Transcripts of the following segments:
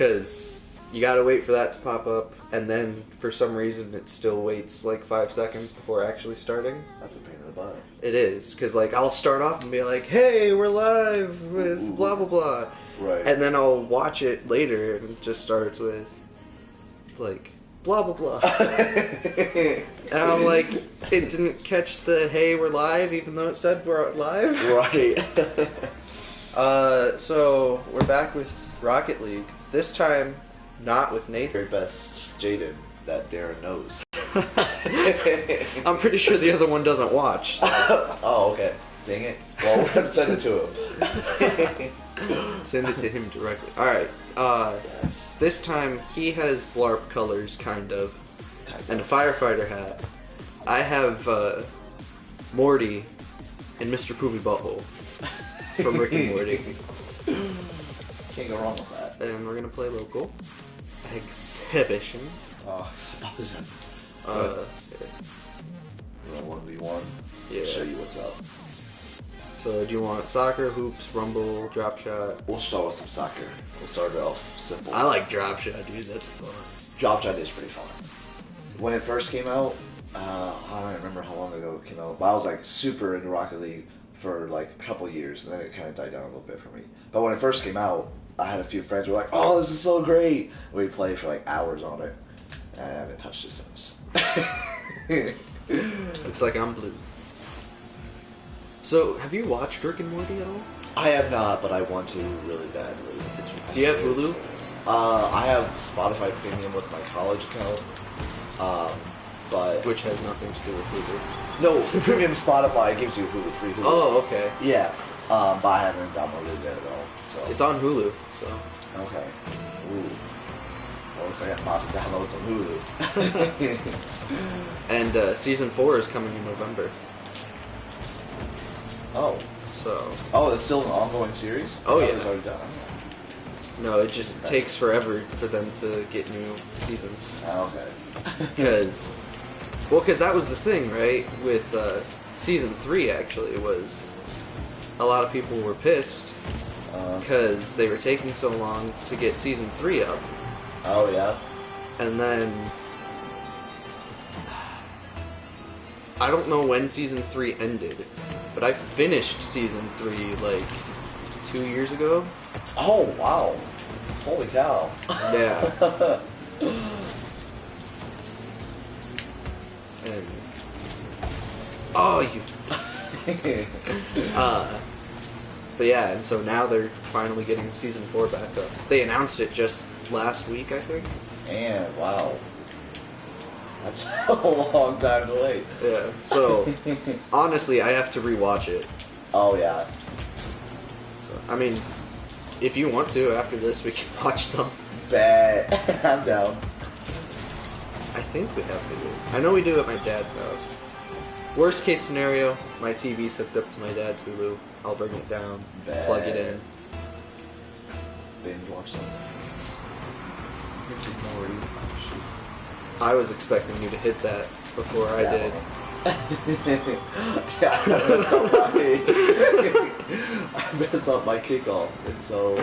because you gotta wait for that to pop up, and then for some reason it still waits like 5 seconds before actually starting. That's a pain in the butt. It is, because like I'll start off and be like, hey, we're live with blah blah blah. Right. And then I'll watch it later and it just starts with like blah blah blah. And I'm like, it didn't catch the hey, we're live, even though it said we're live. Right. So we're back with Rocket League. This time, not with Nathan. Very best Jadon that Darren knows. I'm pretty sure the other one doesn't watch. So. Oh, okay. Dang it. Well, we're going to send it to him. Send it to him directly. Alright, Yes. this time he has Blarp colors, kind of, and a firefighter hat. I have Morty and Mr. Poopy Butthole from Rick and Morty. Can't go wrong with that. And we're gonna play local exhibition. Oh, Uh, we're 1v1. Yeah. Show you what's up. So do you want soccer, hoops, rumble, drop shot? We'll start with some soccer. We'll start it off simple. I like drop shot, dude. That's fun. Drop Shot is pretty fun. When it first came out, I don't remember how long ago it came out, but I was like super into Rocket League for like a couple years, and then it kind of died down a little bit for me. But when it first came out, I had a few friends who were like, "Oh, this is so great!" We'd play for like hours on it, and I haven't touched it since. Looks like I'm blue. So, have you watched Rick and Morty at all? I have not, but I want to really badly. Do you have Hulu? I have Spotify Premium with my college account, but Which has nothing to do with Hulu. no, Premium Spotify gives you Hulu, free Hulu. Oh, okay. Yeah, but I haven't downloaded it yet at all. So It's on Hulu, so. okay. Ooh. Well, looks like I have to download some Hulu. And season 4 is coming in November. Oh. So. Oh, it's still an ongoing series? Oh, I thought yeah. it was already done. No, it just takes forever for them to get new seasons. Oh, okay. Because that was the thing, right? With season 3, actually, was a lot of people were pissed because they were taking so long to get season 3 up. Oh, yeah? And then I don't know when season 3 ended, but I finished season 3 like 2 years ago. Oh, wow. Holy cow. Yeah. And oh, you. But yeah, and so now they're finally getting season 4 back up. They announced it just last week, I think. And, wow. That's a long time to wait. Yeah. So honestly, I have to rewatch it. Oh, yeah. So, I mean, if you want to, after this, we can watch some. Bet. I'm down. I think we have to do it. I know we do at my dad's house. Worst case scenario, my TV's hooked up to my dad's Hulu. I'll bring it down, plug it in. Binge watch something. I was expecting you to hit that before I did. Yeah, I messed up my kickoff, and so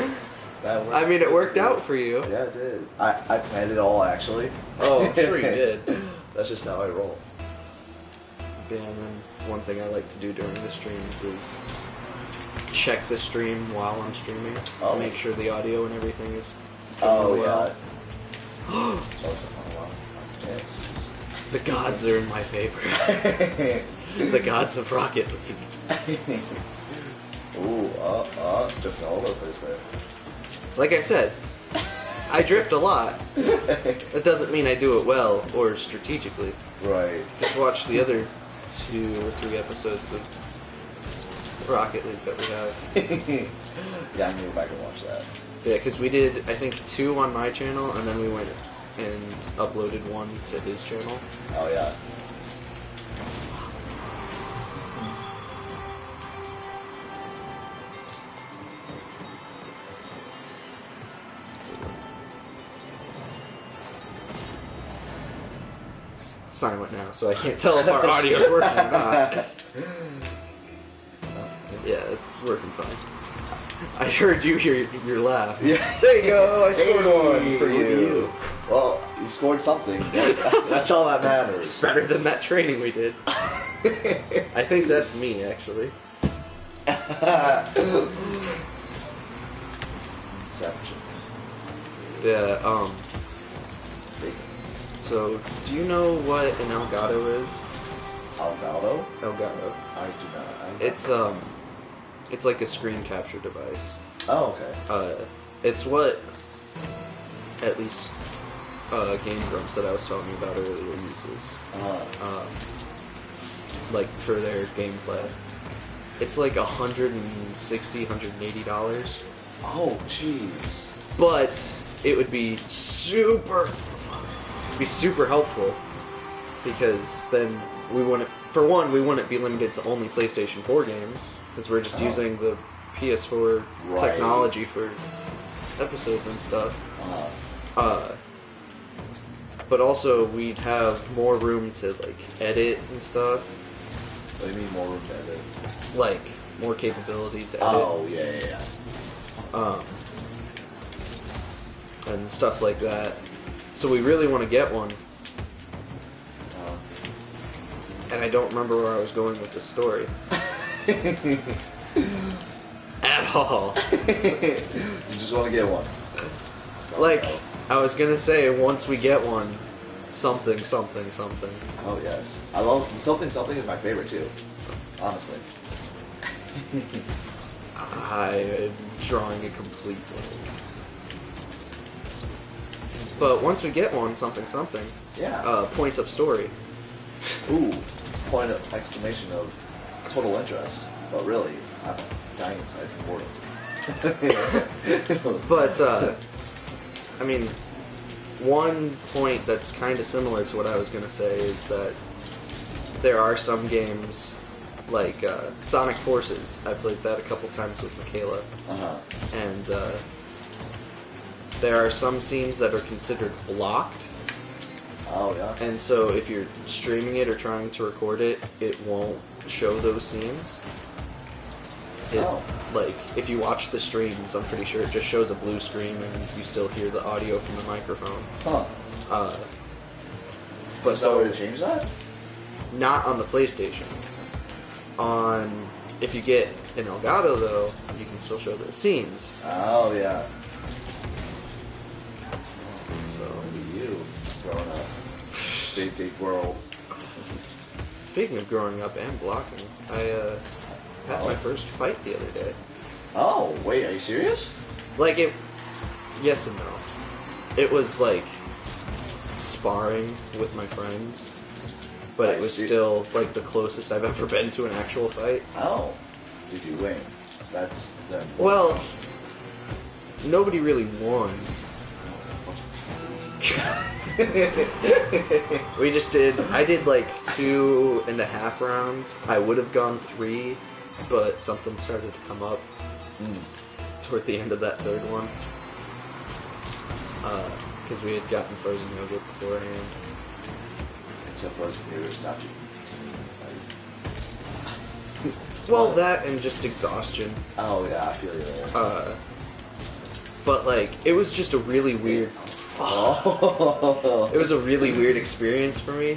that worked. I mean, it worked out for you. Yeah, it did. I planned it all, actually. Oh, I'm sure you did. That's just how I roll. Yeah, and then one thing I like to do during the streams is check the stream while I'm streaming to make sure the audio and everything is Oh, well. yeah. Yes. The gods are in my favor. The gods of Rocket League. Ooh, just all over the place there. Like I said, I drift a lot. That doesn't mean I do it well or strategically. Right. Just watch the other 2 or 3 episodes of Rocket League that we have. Yeah, I'm gonna go back and watch that. Yeah, because we did, I think, 2 on my channel, and then we went and uploaded 1 to his channel. Oh, yeah. It's silent now, so I can't tell if our audio's working or not. Yeah, it's working fine. I heard your laugh. Yeah. There you go. I scored one for look at you. Well, you scored something. That's all that matters. It's better than that training we did. I think that's me, actually. Inception. Yeah, so, do you know what an Elgato is? Elgato? Elgato. I do not. It's like a screen capture device. Oh, okay. It's what, at least, Game Grumps that I was telling you about earlier uses. Like, for their gameplay. It's like $160, $180. Oh, jeez. But it would be super helpful, because then we wouldn't be limited to only PlayStation 4 games, because we're just using the PS4 technology for episodes and stuff. But also we'd have more room to like edit and stuff. What do you mean more room to edit? Like more capability to edit. Oh yeah. And stuff like that. So we really want to get one. And I don't remember where I was going with this story. At all. You just want to get one. Like, I was gonna say, once we get one, something. Oh yes. I love something is my favorite too. Honestly. I am drawing a complete blank. But once we get one, something. Yeah. Points of story. Ooh. Point of exclamation of total interest. But really, I'm dying inside for boredom. But, I mean, one point that's kind of similar to what I was going to say is that there are some games, like Sonic Forces. I played that a couple times with Michaela. And there are some scenes that are considered blocked. Oh, yeah. And so if you're streaming it or trying to record it, it won't show those scenes. Like, if you watch the streams, I'm pretty sure it just shows a blue screen and you still hear the audio from the microphone. But is there a way to change that? Not on the PlayStation. If you get an Elgato, though, you can still show those scenes. Oh, yeah. So, Look at you, growing up. Big world. speaking of growing up and blocking, I had my first fight the other day. Oh, wait, are you serious? Like, yes and no. It was like sparring with my friends, but it was still like the closest I've ever been to an actual fight. Oh, did you win? That's the Well, nobody really won. I did like 2.5 rounds. I would have gone 3, but something started to come up toward the end of that third one. Because we had gotten frozen yogurt beforehand. So frozen yogurt stopped you. Well, that and just exhaustion. Oh yeah, I feel you there. But like, it was just a really weird. Oh. It was a really weird experience for me.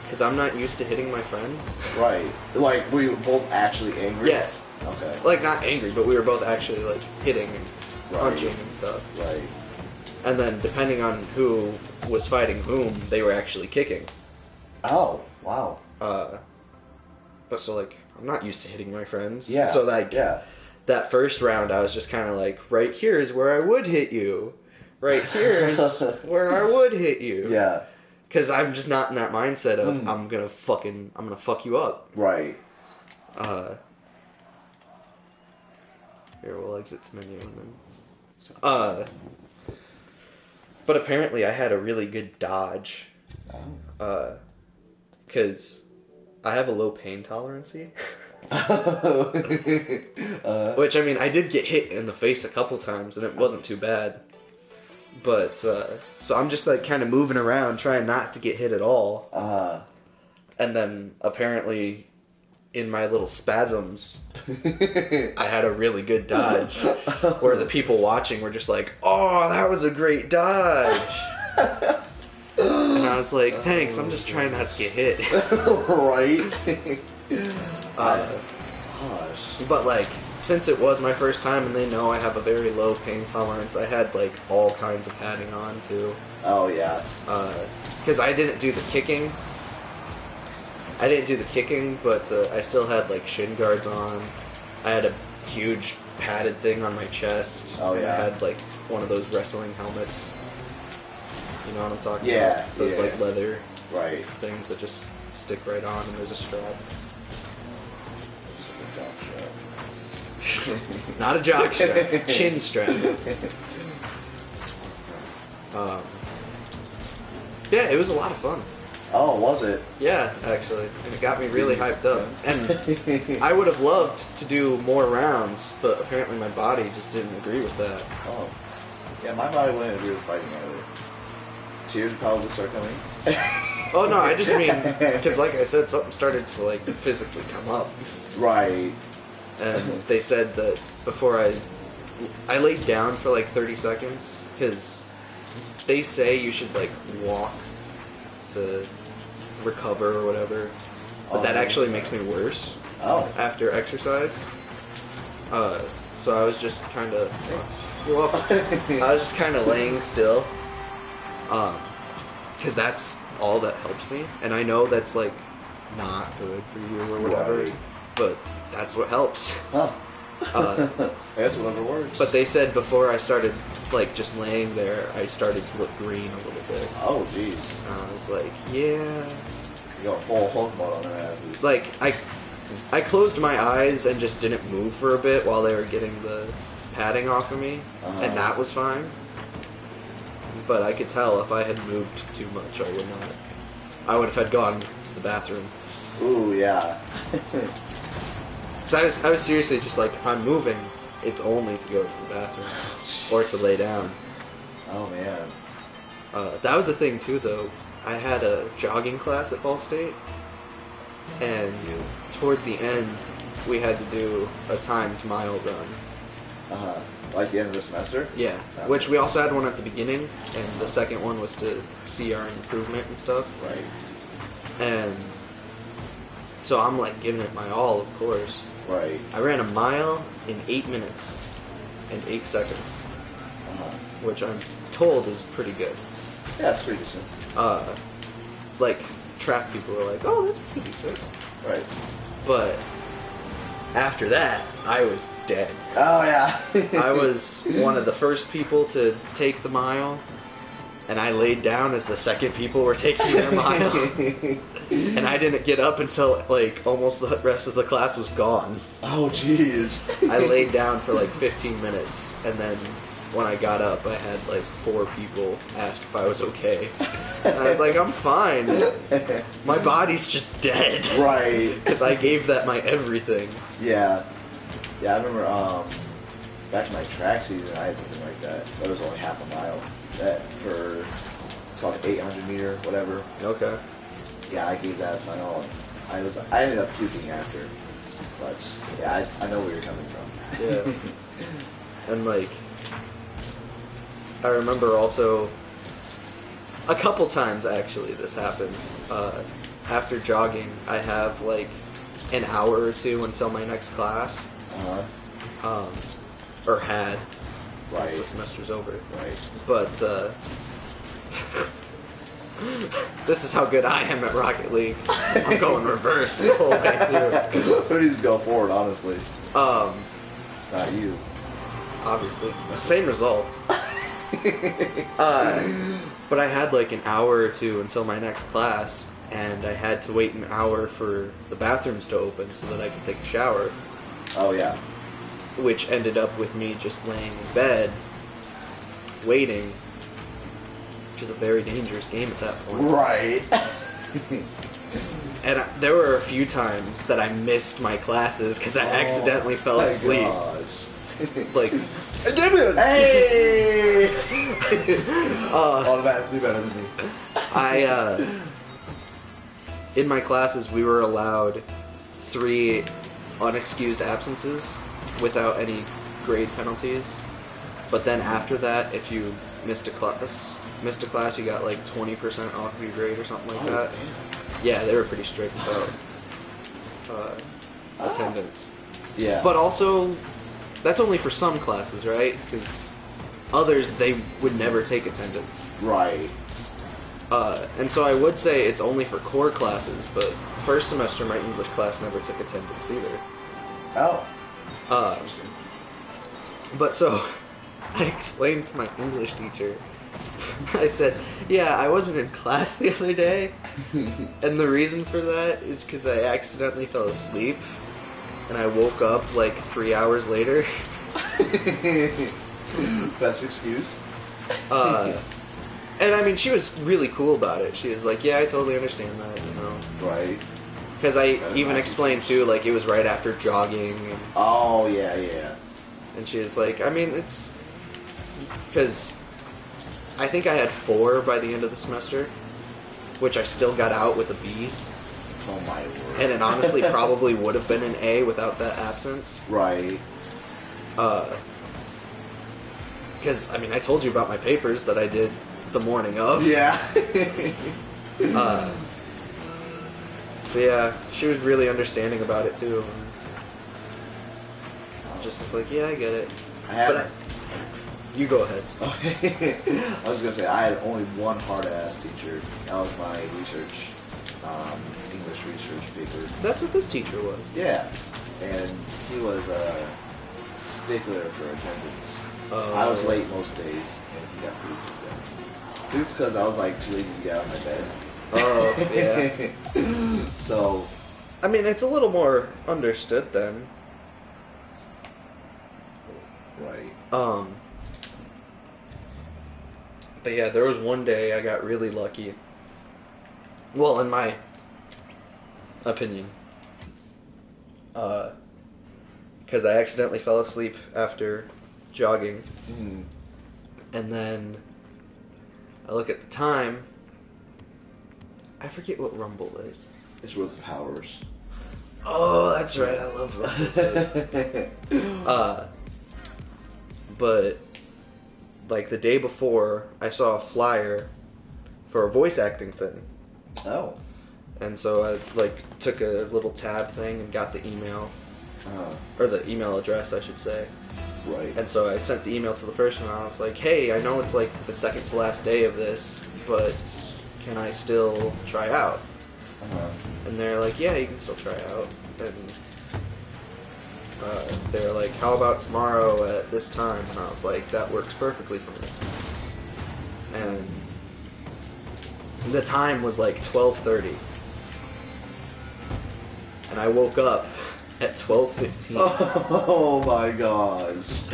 Because I'm not used to hitting my friends. Right. Like, were you both actually angry? Yes. Okay. Like, not angry, but we were both actually like hitting and punching and stuff. Right. And then, depending on who was fighting whom, they were actually kicking. Oh, wow. But so, like, I'm not used to hitting my friends. Yeah. So, like, that first round, I was just kind of like, right here is where I would hit you. Right here is where I would hit you. Yeah. Because I'm just not in that mindset of, I'm gonna fuck you up. Right. Here, we'll exit to menu and then... But apparently I had a really good dodge. Because I have a low pain tolerancy. Which, I mean, I did get hit in the face a couple times, and it wasn't too bad. But, so I'm just, like, kind of moving around, trying not to get hit at all. And then, apparently, in my little spasms, I had a really good dodge. Where the people watching were just like, "Oh, that was a great dodge." And I was like, "Thanks, I'm just trying not to get hit." Right. uh, Gosh. but like, since it was my first time and they know I have a very low pain tolerance, I had like all kinds of padding on too. Oh yeah. Because I didn't do the kicking. But I still had like shin guards on. I had a huge padded thing on my chest. Oh, and yeah. I had like one of those wrestling helmets. You know what I'm talking Yeah, about? Those yeah. like leather Right. things that just stick right on and there's a strap. Not a jock strap, chin strap. Yeah, it was a lot of fun. Oh, was it? Yeah, actually, and it got me really hyped up. And I would have loved to do more rounds, but apparently my body just didn't agree with that. Oh. Yeah, my body wouldn't agree with fighting either. Tears would probably start coming. Oh no, I just mean because, like I said, something started to like physically come up, Right. and they said that before I laid down for like 30 seconds because they say you should like walk to recover or whatever, but that actually makes me worse Oh. after exercise. So I was just kind of, you're welcome. I was just kind of laying still, because that's all that helps me, and I know that's like not good for you or whatever, Right. but that's what helps. Huh. Uh, That's whatever works. but they said before I started like just laying there, I started to look green a little bit. Oh, jeez. And I was like, yeah. You got full Hulk mode on their asses. Like, I closed my eyes and just didn't move for a bit while they were getting the padding off of me, and that was fine. But I could tell if I had moved too much, I would not. I would have had gone to the bathroom. Ooh, yeah. Because I was seriously just like, if I'm moving, it's only to go to the bathroom or to lay down. Oh, man. That was the thing too, though. I had a jogging class at Ball State, and toward the end, we had to do a timed mile run. Like the end of the semester? Yeah, which we also had one at the beginning, and the second one was to see our improvement and stuff. Right. And so I'm like giving it my all, of course. Right. I ran a mile in 8 minutes and 8 seconds, which I'm told is pretty good. Yeah, it's pretty decent. Like, track people were like, oh, that's pretty decent. Right. But after that, I was dead. Oh, yeah. I was one of the first people to take the mile, and I laid down as the second people were taking their mile. And I didn't get up until, like, almost the rest of the class was gone. Oh, jeez. I laid down for, like, 15 minutes, and then when I got up, I had, like, 4 people ask if I was okay. And I was like, I'm fine. My body's just dead. Right. Because I gave that my everything. Yeah. Yeah, I remember, back in my track season, I had something like that. But it was only half a mile. That for, it's called 800 meter, whatever. Okay. Yeah, I gave that my all. I ended up puking after. But, yeah, I know where you're coming from. Yeah. And, like, I remember also, a couple times actually this happened. After jogging, I have like an hour or two until my next class. Or had, Right. since the semester's over. Right. But, this is how good I am at Rocket League. I'm going reverse the whole way through. Who needs to go forward, honestly? Not you. Obviously. Same results. But I had like an hour or two until my next class, and I had to wait an hour for the bathrooms to open so that I could take a shower, Oh, yeah. which ended up with me just laying in bed, waiting, which is a very dangerous game at that point. Right. And there were a few times that I missed my classes because I accidentally fell asleep. Gosh. Like, Hey! Automatically better than me. in my classes, we were allowed 3 unexcused absences without any grade penalties. But then after that, if you missed a class, you got like 20% off of your grade or something like that. Damn. Yeah, they were pretty strict about attendance. Yeah. But also, that's only for some classes, right? Because others, they would never take attendance. Right. And so I would say it's only for core classes, but first semester my English class never took attendance either. Oh. But so, I explained to my English teacher, I said, yeah, I wasn't in class the other day, and the reason for that is because I accidentally fell asleep, and I woke up like 3 hours later. Best excuse. And I mean, she was really cool about it. She was like, yeah, I totally understand that, you know. Right. Because I even explained too, like, it was right after jogging. And, oh, yeah. and she was like, I mean, it's... Because I think I had 4 by the end of the semester, which I still got out with a B. Oh, my word. And it honestly probably would have been an A without that absence. Right. Because, I mean, I told you about my papers that I did the morning of. Yeah. But yeah, she was really understanding about it too. Just was like, yeah, I get it. You go ahead. I was gonna say I had only one hard ass teacher. That was my research, English research paper. That's what this teacher was. Yeah, and he was a stickler for attendance. I was late most days, and he got pretty pissed at me. Just because I was like too lazy to get out of my bed. Oh, yeah. So, I mean, it's a little more understood then. right. But yeah, there was one day I got really lucky. Well, in my opinion. Because I accidentally fell asleep after jogging. Mm. And then I look at the time. I forget what Rumble is. It's with powers. Oh, that's right. I love Rumble too. But like the day before, I saw a flyer for a voice acting thing. Oh. And so I like took a little tab thing and got the email, or the email address, I should say. Right. And so I sent the email to the person, and I was like, "Hey, I know it's like the second to last day of this, but can I still try out?" And they're like, "Yeah, you can still try out." And they were like, "How about tomorrow at this time?" And I was like, "That works perfectly for me." And the time was like 12:30, and I woke up at 12:15. Oh my gosh.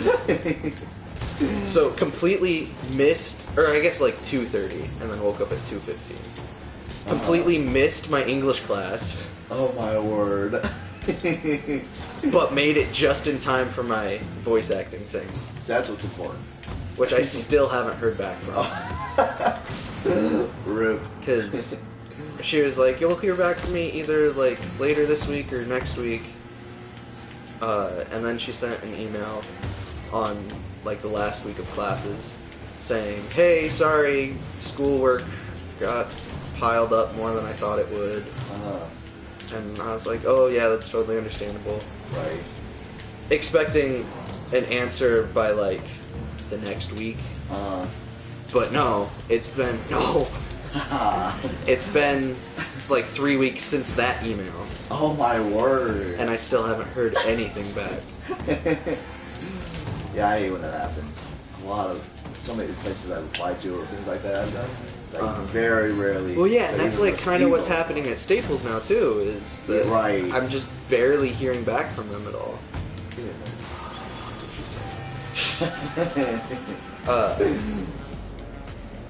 So completely missed, or I guess like 2:30, and then woke up at 2:15. Completely missed my English class. Oh my word. But made it just in time for my voice acting thing. That's what's important. Which I still haven't heard back from. RIP. Because she was like, "You'll hear back from me either like later this week or next week." And then she sent an email on like the last week of classes saying, "Hey, sorry, schoolwork got piled up more than I thought it would." And I was like, "Oh yeah, that's totally understandable." Right. Expecting an answer by like the next week. But no, it's been it's been like 3 weeks since that email. Oh my word. And I still haven't heard anything back. Yeah, I hate when that happens. So many places I've applied to or things like that I've done. Like very rarely. Well, yeah, and like, that's even like kind of what's people. happening at Staples now too. Is that Right. I'm just barely hearing back from them at all.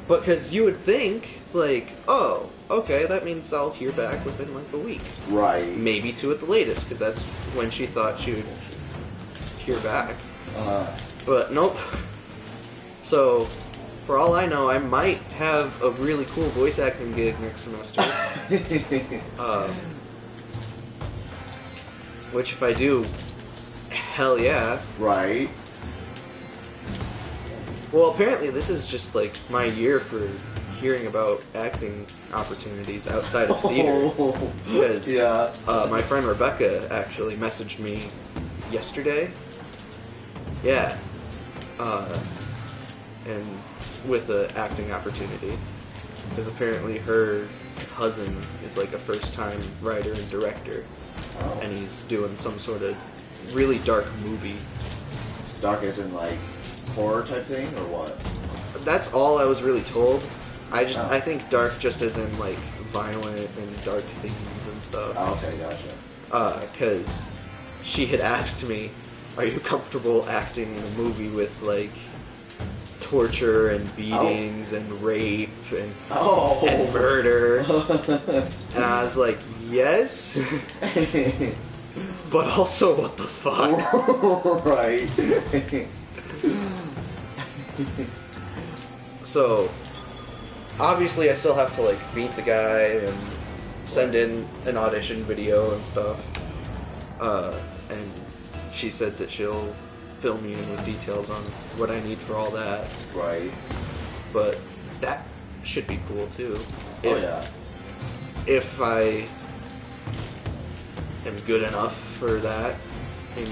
But because you would think, like, oh, okay, that means I'll hear back within like a week. Right. Maybe 2 at the latest, because that's when she thought she would hear back. But nope. So, for all I know, I might have a really cool voice acting gig next semester. Which, if I do, hell yeah. Right. Well, apparently this is just like my year for hearing about acting opportunities outside of theater. Because Yeah. my friend Rebecca actually messaged me yesterday. Yeah. And with an acting opportunity. Because apparently her cousin is like a first-time writer and director. Oh. And he's doing some sort of really dark movie. Dark as in like horror type thing or what? That's all I was really told. Oh. I think dark just as in like violent and dark themes and stuff. Oh, okay, gotcha. Because she had asked me, "Are you comfortable acting in a movie with like torture and beatings and rape and murder?" And I was like, "Yes," but also, what the fuck? Right. So, obviously, I still have to like meet the guy and send in an audition video and stuff. And she said that she'll fill me in with details on what I need for all that. Right. But that should be cool too. Oh yeah. If I am good enough for that, in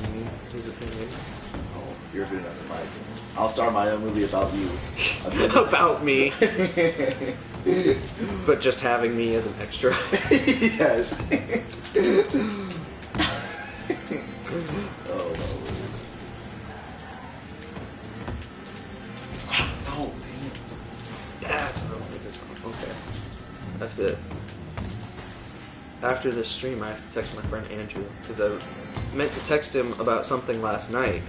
his opinion. Oh, you're good enough in my opinion. I'll start my own movie about you. About me. But just having me as an extra. Yes. Oh no. Oh damn. That's what I wanted to talk about. Okay. I have to. After this stream, I have to text my friend Andrew because I meant to text him about something last night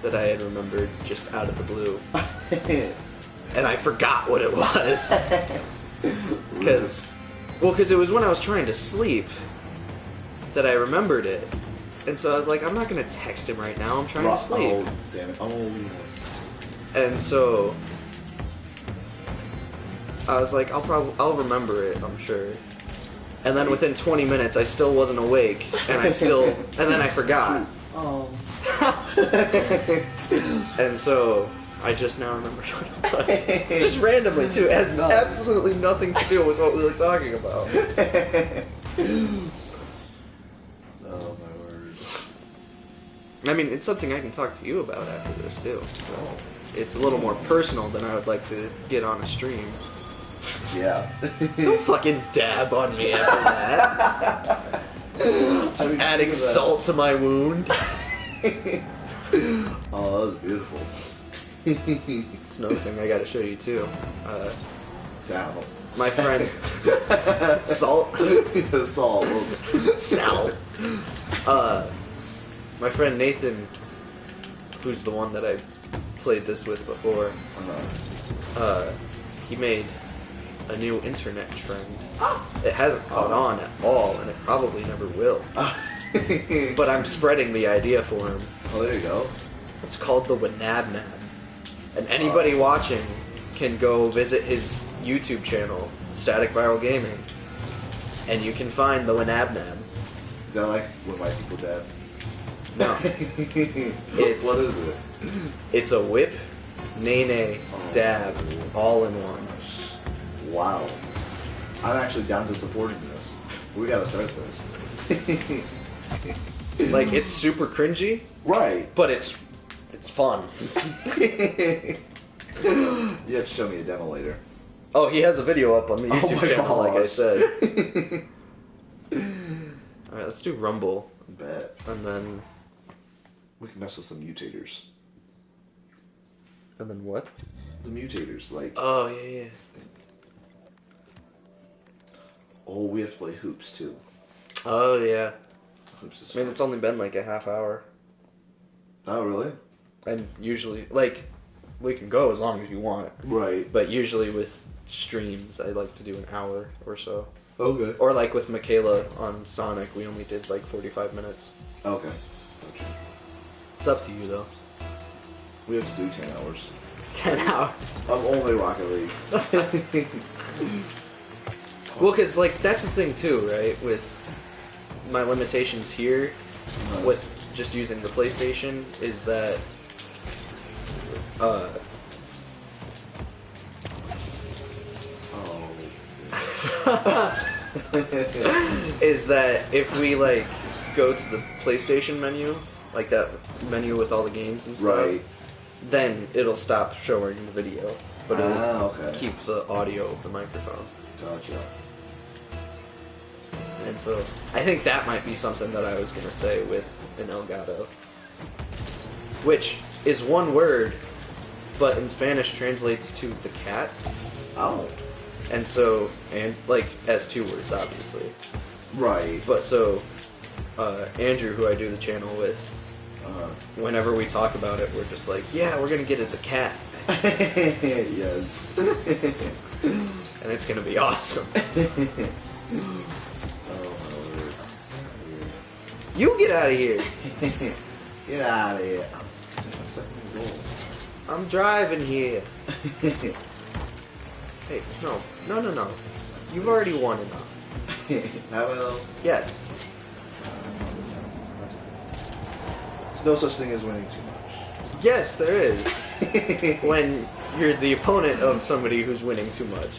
that I had remembered just out of the blue, and I forgot what it was. Because it was when I was trying to sleep that I remembered it, and so I was like, I'm not gonna text him right now. I'm trying to sleep. Oh damn it! Oh yes. And so I was like, I'll remember it, I'm sure. And then within 20 minutes, I still wasn't awake, and then I forgot. Oh. And so I just now remembered what it was. Just randomly too. It has absolutely nothing to do with what we were talking about. Oh my word. I mean, it's something I can talk to you about after this too. So it's a little more personal than I would like to get on a stream. Yeah. Don't fucking dab on me after that. Just adding salt to my wound. Oh, that was beautiful. It's another thing I gotta show you too. Sal. My friend. Salt? Salt. Sal. My friend Nathan, who's the one that I played this with before, he made a new internet trend. It hasn't caught on at all, and it probably never will. But I'm spreading the idea for him. Oh, there you go. It's called the Winabnab. And anybody watching can go visit his YouTube channel, Static Viral Gaming, and you can find the Winabnab. Is that like when my people dab? No. What is it? It's a whip, nay, dab, all in one. Wow. I'm actually down to supporting this. We gotta start this. Like, it's super cringy. Right. But it's fun. You have to show me a demo later. Oh, he has a video up on the YouTube channel, like I said. Alright, let's do Rumble. I bet. And then... We can mess with some mutators. And then what? The mutators, like... Oh, yeah. Oh, we have to play hoops, too. Oh, yeah. Hoops is I mean, fun. it's only been like a half hour. Oh, really? And usually, like, we can go as long as you want. Right. But usually with streams, I like to do an hour or so. Okay. Or like with Michaela on Sonic, we only did like 45 minutes. Okay. Okay. It's up to you, though. We have to do 10 hours. 10 hours. I'm only Rocket League. Well, because, like, that's the thing, too, right? With my limitations here, with just using the PlayStation is that is that if we like go to the PlayStation menu, like that menu with all the games and stuff, Right. then it'll stop showing the video, but it'll okay. keep the audio of the microphone. Gotcha. And so I think that might be something that I was gonna say with an Elgato, which is one word, but in Spanish translates to the cat. Oh. And so, and like as two words, obviously. Right. But so, Andrew, who I do the channel with, whenever we talk about it, we're just like, yeah, we're gonna get it the cat. Yes. And it's gonna be awesome. Oh my word. You get out of here. Get out of here. I'm driving here. Hey, no. You've already won enough. I will. Yes. There's no such thing as winning too much. Yes, there is. When you're the opponent of somebody who's winning too much.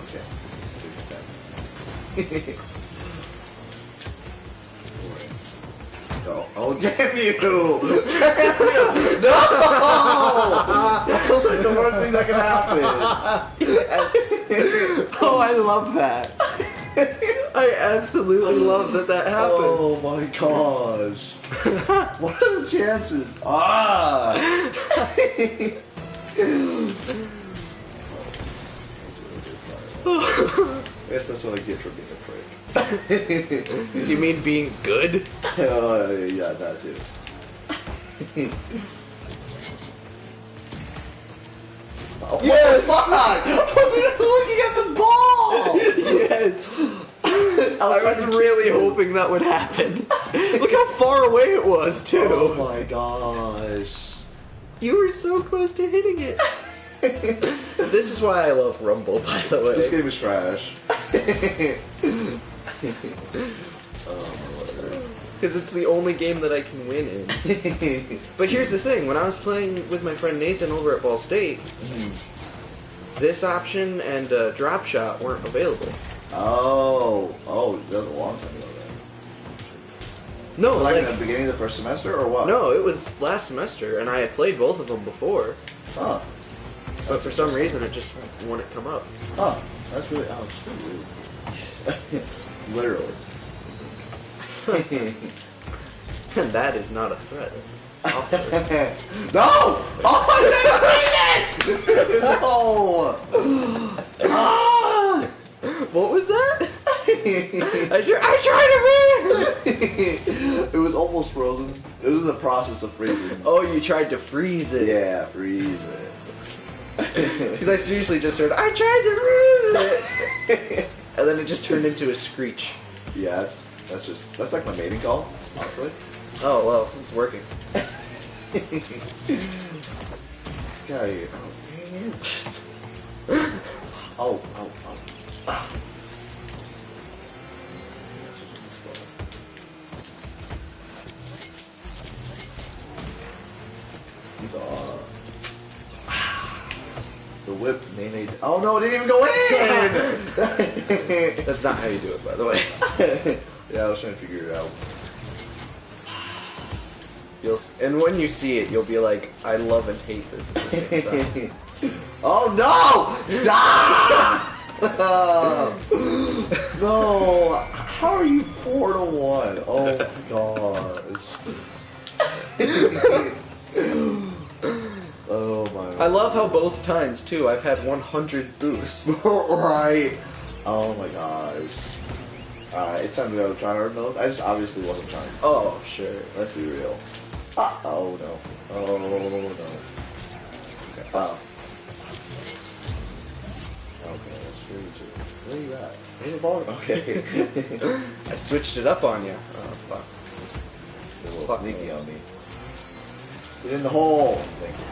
Okay. Oh, damn you! Damn you! No! That was like the worst thing that could happen. Yes. Oh, I love that. I absolutely love that happened. Oh my gosh. What are the chances? Ah! I guess that's what I get for being a prick. You mean being good? Oh, yeah, that too. Oh, Yes! Fuck! I wasn't even looking at the ball! Yes! I was really hoping that would happen. Look how far away it was, too. Oh my gosh. You were so close to hitting it. This is why I love Rumble, by the way. This game is trash. Because it's the only game that I can win in. But here's the thing, when I was playing with my friend Nathan over at Ball State, this option and drop shot weren't available. Oh, that was a long time ago then. No, Like like, in the beginning of the first semester or what? no, it was last semester, and I had played both of them before, Huh. but for some reason it just wouldn't come up. Huh. That's really, ouch. Literally. And that is not a threat. No! Oh, I didn't read it! No! Ah! What was that? I tried to read it! It was almost frozen. It was in the process of freezing. Oh, you tried to freeze it. Yeah, freeze it. Because I seriously just heard, I tried to freeze it! And then it just turned into a screech. Yeah, that's like my mating call, honestly. Oh, well, it's working. Get out of here. Oh, dang it. Oh. Ah. The whip made. Oh no, it didn't even go in! That's not how you do it, by the way. Yeah, I was trying to figure it out. And when you see it, you'll be like, I love and hate this at the same time. Oh no! Stop! No! How are you 4-1? Oh my gosh. Oh my. I love how both times, too, I've had 100 boosts. Right. Oh my gosh. Alright, it's time to go to tryhard mode. I just obviously wasn't trying. Oh, sure. Let's be real. Oh no. Oh no. Okay. Okay, that's 3-2. Where are you at? Where's the ball? Okay. I switched it up on you. Oh, fuck. You're a little sneaky on me. Get in the hole. Thank you.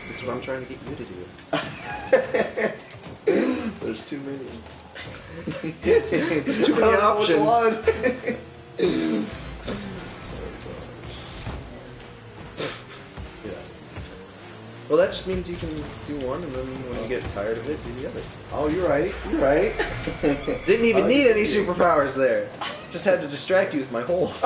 That's what I'm trying to get you to do. There's too many. There's too many options. Yeah. Well, that just means you can do one, and then when you get tired of it, do the other. Oh, you're right. You're right. Didn't even need any super. superpowers there. Just had to distract you with my holes.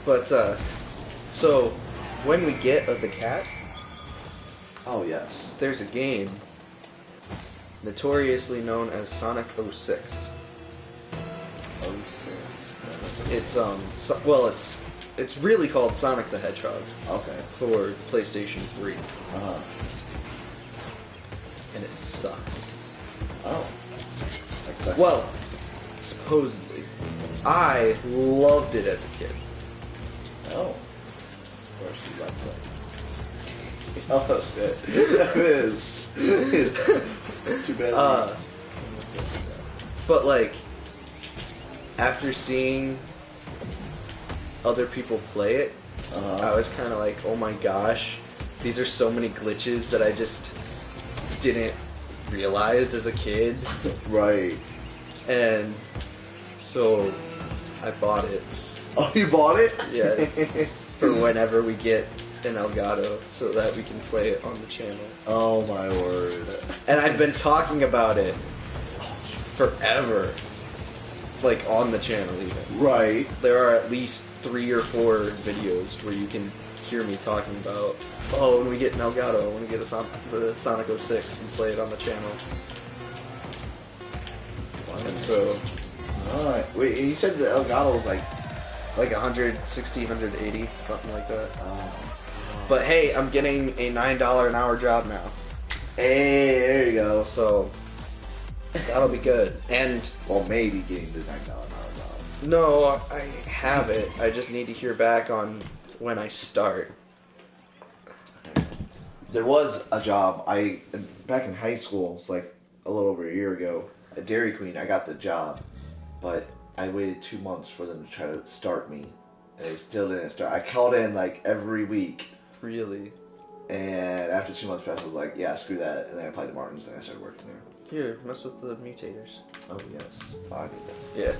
But, so, when we get the cat, Oh, yes. there's a game notoriously known as Sonic 06. Oh, It's, it's really called Sonic the Hedgehog okay. for PlayStation 3, Uh-huh. and it sucks. Oh. Like Well, supposedly. I loved it as a kid. Oh. Of course you like that. Oh, that's good. That is. Too bad. But like, after seeing other people play it, I was kind of like, oh my gosh, these are so many glitches that I just didn't realize as a kid. Right. And so I bought it. Oh, you bought it? Yeah, it's for whenever we get an Elgato, so that we can play it on the channel. Oh my word. And I've been talking about it forever, like on the channel even. Right. There are at least 3 or 4 videos where you can hear me talking about, oh, when we get an Elgato, when we get the Sonic 06 and play it on the channel. And so, Alright. Wait, and you said the Elgato was like 160, 180, something like that. Oh. But hey, I'm getting a $9 an hour job now, Hey, there you go. so that'll be good. And Well, maybe getting the $9 an hour job. no, I have it. I just need to hear back on when I start. There was a job back in high school. It's like a little over a year ago. At Dairy Queen, I got the job, but I waited 2 months for them to try to start me, and they still didn't start. I called in like every week, Really? and after 2 months passed, I was like, yeah, screw that, and then I applied to Martin's, and I started working there. Here, mess with the mutators. Oh yes, oh, I need this. Yeah.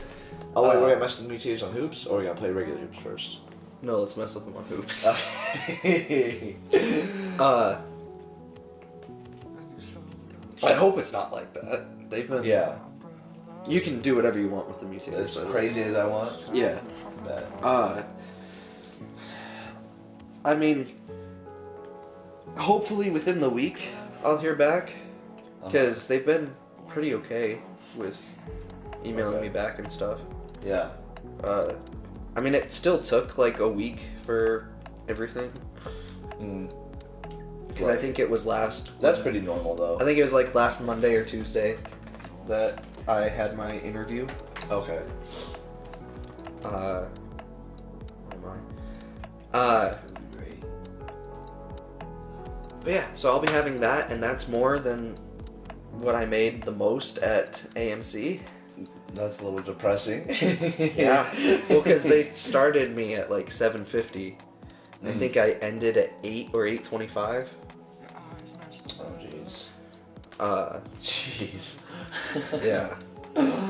Oh wait, we're gonna mess with the mutators on hoops, or we're gonna play regular hoops first? No, let's mess with them on hoops. I hope it's not like that. They've been. Yeah, You can do whatever you want with the mutators. as by the way. crazy as I want. Yeah. But I mean, hopefully within the week I'll hear back, because they've been pretty okay with emailing me back and stuff. yeah. I mean, it still took like a week for everything, because I think it was That's pretty normal though. I think it was like last Monday or Tuesday that I had my interview. Okay. Oh my. But yeah, so I'll be having that, and that's more than what I made the most at AMC. That's a little depressing. Yeah, well, because they started me at like $750. I think I ended at $8 or $8.25. Oh jeez. Jeez. Yeah.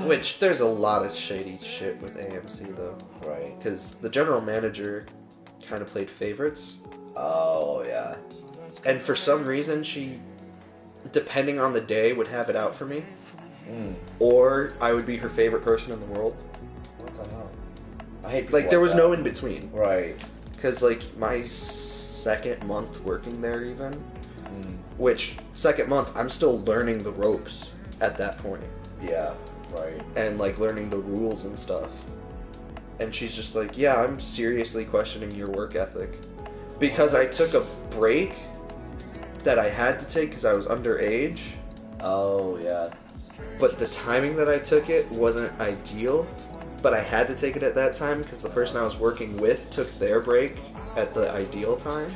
Which there's a lot of shady shit with AMC though, Right. because the general manager kind of played favorites. Oh yeah. And for some reason, she, depending on the day, would have it out for me. Or I would be her favorite person in the world. What the hell? I hate people Like, there was that. no in between. Right. Because, like, my second month working there, even, which, second month, I'm still learning the ropes at that point. Yeah. Right. And, like, learning the rules and stuff. And she's just like, yeah, I'm seriously questioning your work ethic. Because I took a break that I had to take because I was underage. Oh yeah. But the timing that I took it wasn't ideal. But I had to take it at that time because the person I was working with took their break at the ideal time.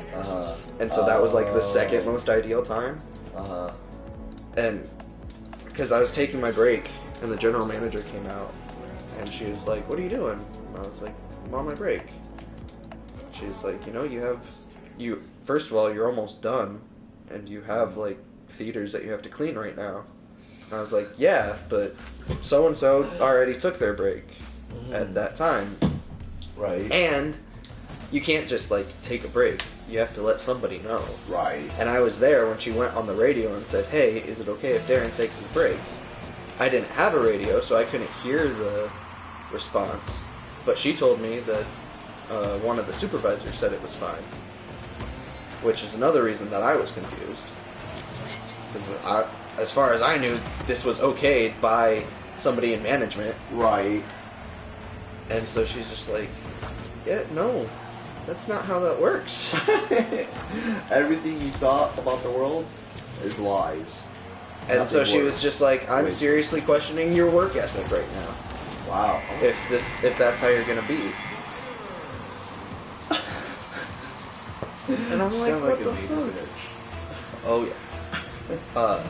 And so that was like the second most ideal time. And because I was taking my break and the general manager came out And she was like, "What are you doing?" And I was like, "I'm on my break." She's like, first of all, you're almost done, and you have like theaters that you have to clean right now. And I was like, "Yeah, but so and so already took their break at that time, Right. and you can't just like take a break. You have to let somebody know." Right. And I was there when she went on the radio and said, "Hey, is it okay if Darren takes his break?" I didn't have a radio, so I couldn't hear the response, but she told me that one of the supervisors said it was fine, which is another reason that I was confused, because as far as I knew, this was okayed by somebody in management. Right. And so she's just like, "Yeah, no, that's not how that works." Everything you thought about the world is lies. And Nothing so she was works. just like, "I'm Wait. seriously questioning your work ethic right now. Wow. If that's how you're gonna be." And I'm like, Sound "What a the mean fuck?" bitch. Oh yeah.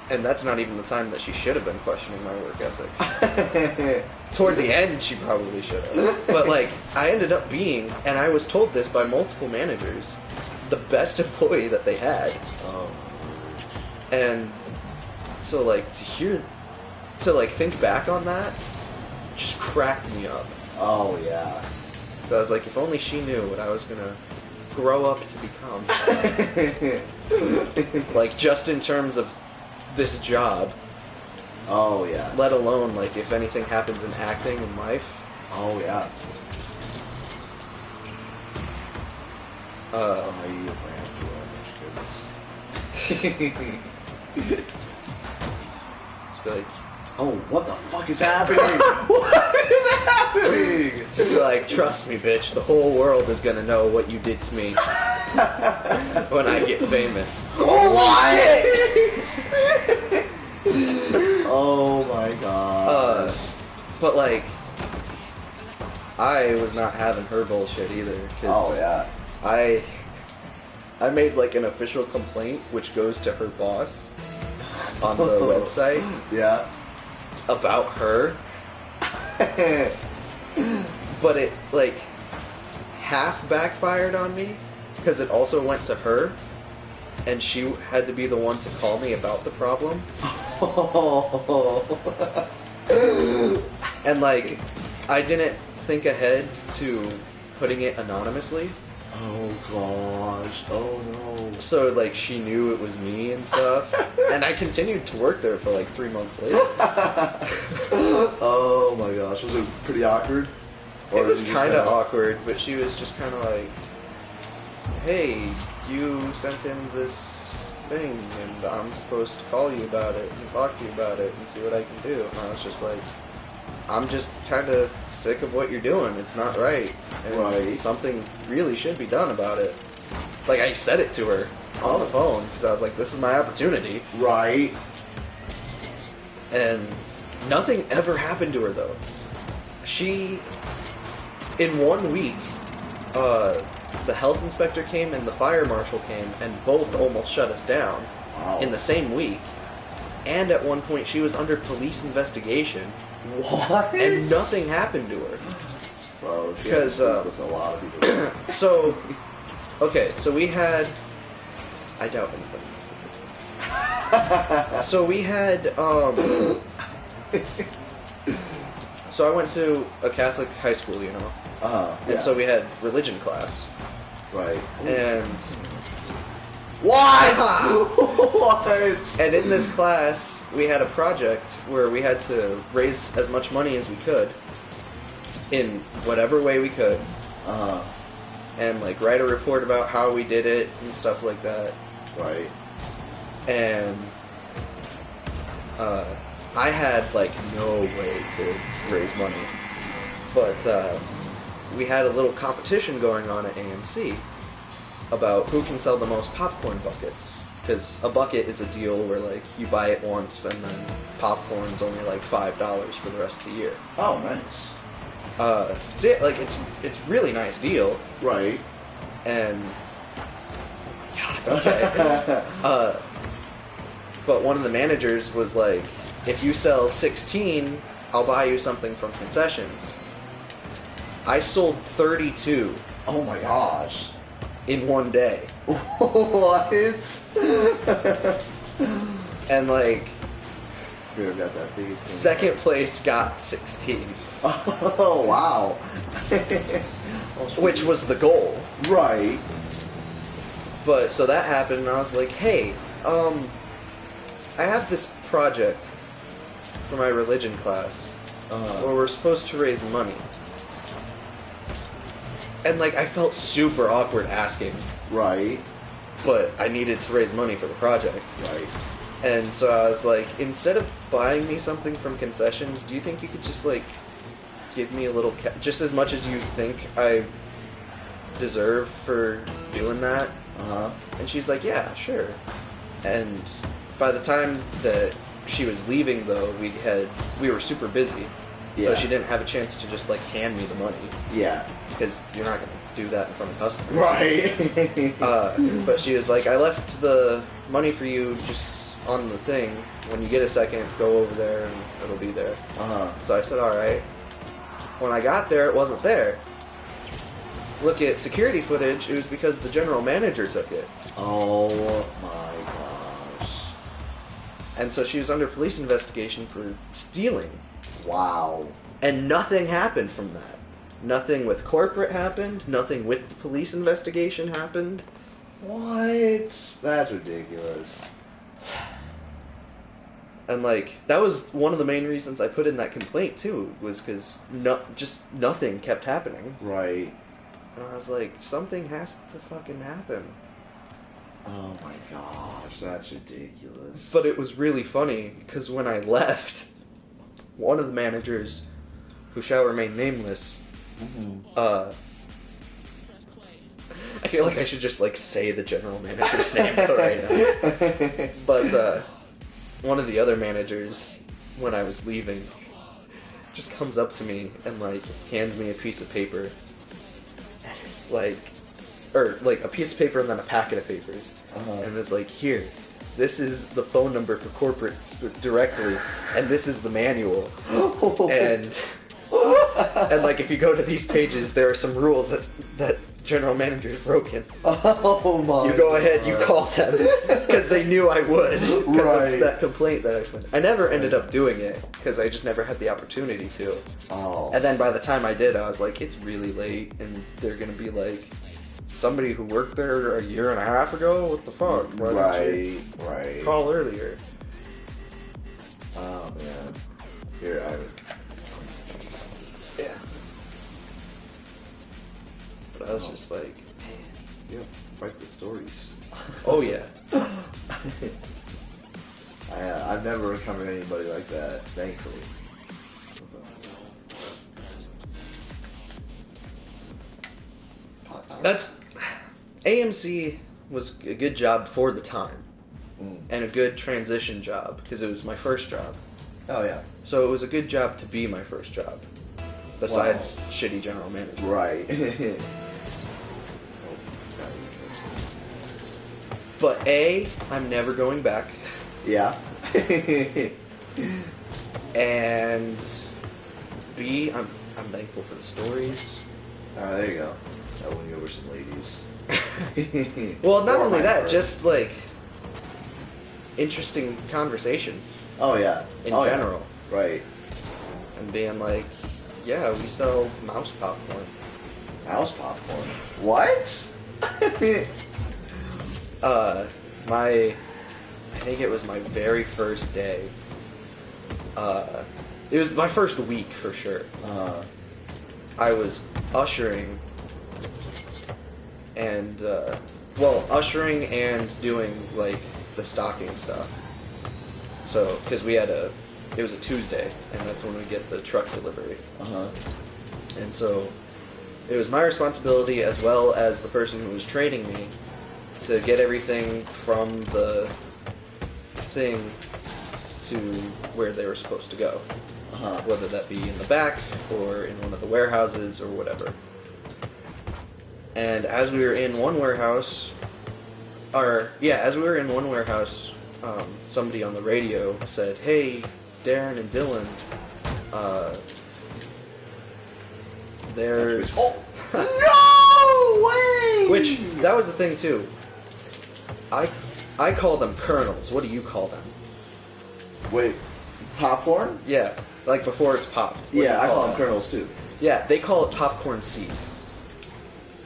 And that's not even the time that she should have been questioning my work ethic. Toward the end, she probably should have. But like, I ended up being, and I was told this by multiple managers, the best employee that they had. Oh. And so like to think back on that, just cracked me up. Oh yeah. So I was like, if only she knew what I was gonna grow up to become. Like, just in terms of this job, Oh yeah. let alone like if anything happens in acting in life. Oh yeah. Uh, Oh, you ran just be like, Oh, what the fuck is happening? What is happening? just be like, "Trust me, bitch. The whole world is gonna know what you did to me when I get famous." What? Oh my god. But like, I was not having her bullshit either. 'Cause Oh yeah. I made like an official complaint, which goes to her boss on the website Yeah. about her, but it like half backfired on me because it also went to her, and she had to be the one to call me about the problem. And like, I didn't think ahead to putting it anonymously. Oh gosh. Oh no. So like, she knew it was me and stuff, and I continued to work there for like 3 months later. Oh my gosh. Was it pretty awkward? It was did you kind just of awkward, but she was just kind of like, "Hey, you sent in this thing, and I'm supposed to call you about it and talk to you about it and see what I can do." And I was just like, "I'm just kind of sick of what you're doing. It's not right. And Right. something really should be done about it." Like, I said it to her on the phone, because I was like, "This is my opportunity." Right. And nothing ever happened to her, though. She, in 1 week, the health inspector came and the fire marshal came, and both almost shut us down Wow. in the same week. And at one point, she was under police investigation, What? and nothing happened to her. Bro, she Because, has to sleep with a lot of people. So, okay, so we had... I doubt anybody else. So we had, so I went to a Catholic high school, you know? Yeah. And so we had religion class. Right. And What? What? and in this class, we had a project where we had to raise as much money as we could in whatever way we could, and like write a report about how we did it and stuff like that. Right. And I had like no way to raise money, but we had a little competition going on at AMC about who can sell the most popcorn buckets. Because a bucket is a deal where like you buy it once and then popcorn's only like $5 for the rest of the year. Oh, nice. So yeah, like it's really nice deal. Right. And okay. But one of the managers was like, if you sell 16, I'll buy you something from concessions. I sold 32 Oh my gosh. in one day. What? And like, We got that biggest thing. second place got 16. Oh, wow. Which was the goal. Right. But, so that happened, and I was like, hey, I have this project for my religion class where we're supposed to raise money. And, like, I felt super awkward asking, Right. but I needed to raise money for the project. Right. And so I was like, instead of buying me something from concessions, do you think you could just, like, give me a little just as much as you think I deserve for doing that? Uh-huh. And she's like, yeah, sure. And by the time that she was leaving, though, we were super busy. Yeah. So she didn't have a chance to just, like, hand me the money. Yeah. Because you're not going to do that in front of customers. Right. But she was like, I left the money for you just on the thing. When you get a second, go over there and it'll be there. Uh-huh. So I said, alright. When I got there, it wasn't there. Look at security footage, it was because the general manager took it. Oh my gosh. And so she was under police investigation for stealing. Wow. And nothing happened from that. Nothing with corporate happened, nothing with the police investigation happened. What? That's ridiculous. And, like, that was one of the main reasons I put in that complaint, too, was because just nothing kept happening. Right. And I was like, something has to fucking happen. Oh my gosh, that's ridiculous. But it was really funny, because when I left, one of the managers, who shall remain nameless, I feel like I should just, like, say the general manager's name right now. But, one of the other managers, when I was leaving, just comes up to me and, like, hands me a piece of paper. And it's like, or, like, a piece of paper and then a packet of papers. And it's like, here, this is the phone number for corporate directory, and this is the manual. And like, if you go to these pages, there are some rules that general manager's broken. Oh my! You go ahead, you call them, because they knew I would, because of that complaint that I put. I never ended up doing it, because I just never had the opportunity to. Oh. And then by the time I did, I was like, it's really late, and they're gonna be like, somebody who worked there a year and a half ago? What the fuck? Why didn't you Right. call earlier? Oh man. Here, Yeah. But I was just like, yeah, write the stories. oh yeah. I've never encountered anybody like that, thankfully. That's AMC was a good job for the time, and a good transition job because it was my first job. Oh yeah. So it was a good job to be my first job, besides shitty general manager. Right. But A, I'm never going back, Yeah. and B, I'm thankful for the stories. There you go. That won you over some ladies. Well, not Or only my that, part. just like interesting conversation Oh yeah. in Oh, yeah. general, Right. and being like, yeah, we sell mouse popcorn. Mouse popcorn. What? I think it was my very first day. It was my first week for sure. I was ushering and, ushering and doing, like, the stocking stuff. So, because it was a Tuesday, and that's when we get the truck delivery. And so, it was my responsibility as well as the person who was training me to get everything from the thing to where they were supposed to go. Whether that be in the back or in one of the warehouses or whatever. And as we were in one warehouse, somebody on the radio said, hey, Darren and Dylan, there's... Oh! No way! Which, that was the thing, too. I call them kernels. What do you call them? Wait, popcorn? Yeah, like before it's popped. What do Yeah, you I call them that? kernels too. Yeah, they call it popcorn seed.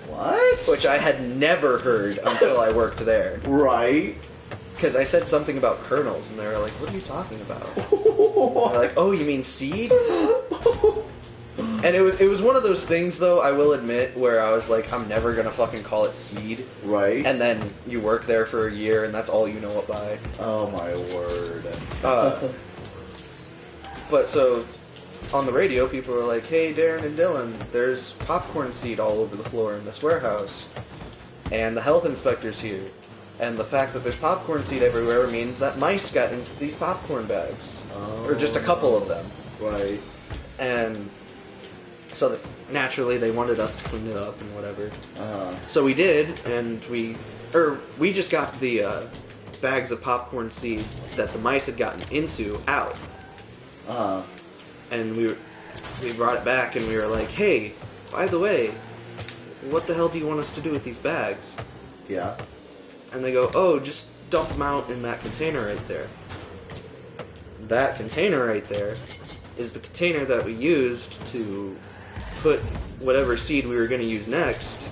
What? Which I had never heard until I worked there. Right. Because I said something about kernels, and they were like, what are you talking about? They're like, oh, you mean seed? And it was one of those things, though, I will admit, where I was like, I'm never going to fucking call it seed. Right. And then you work there for a year, and that's all you know it by. Oh, my word. But so, on the radio, people were like, hey, Darren and Dylan, there's popcorn seed all over the floor in this warehouse. And the health inspector's here. And the fact that there's popcorn seed everywhere means that mice got into these popcorn bags. Or just a couple of them. Right. And so naturally they wanted us to clean it up and whatever. Uh-huh. So we did, and we just got the bags of popcorn seed that the mice had gotten into out. Uh-huh. And we brought it back, and we were like, hey, by the way, what the hell do you want us to do with these bags? Yeah. And they go, oh, just dump them out in that container right there. That container right there is the container that we used to put whatever seed we were going to use next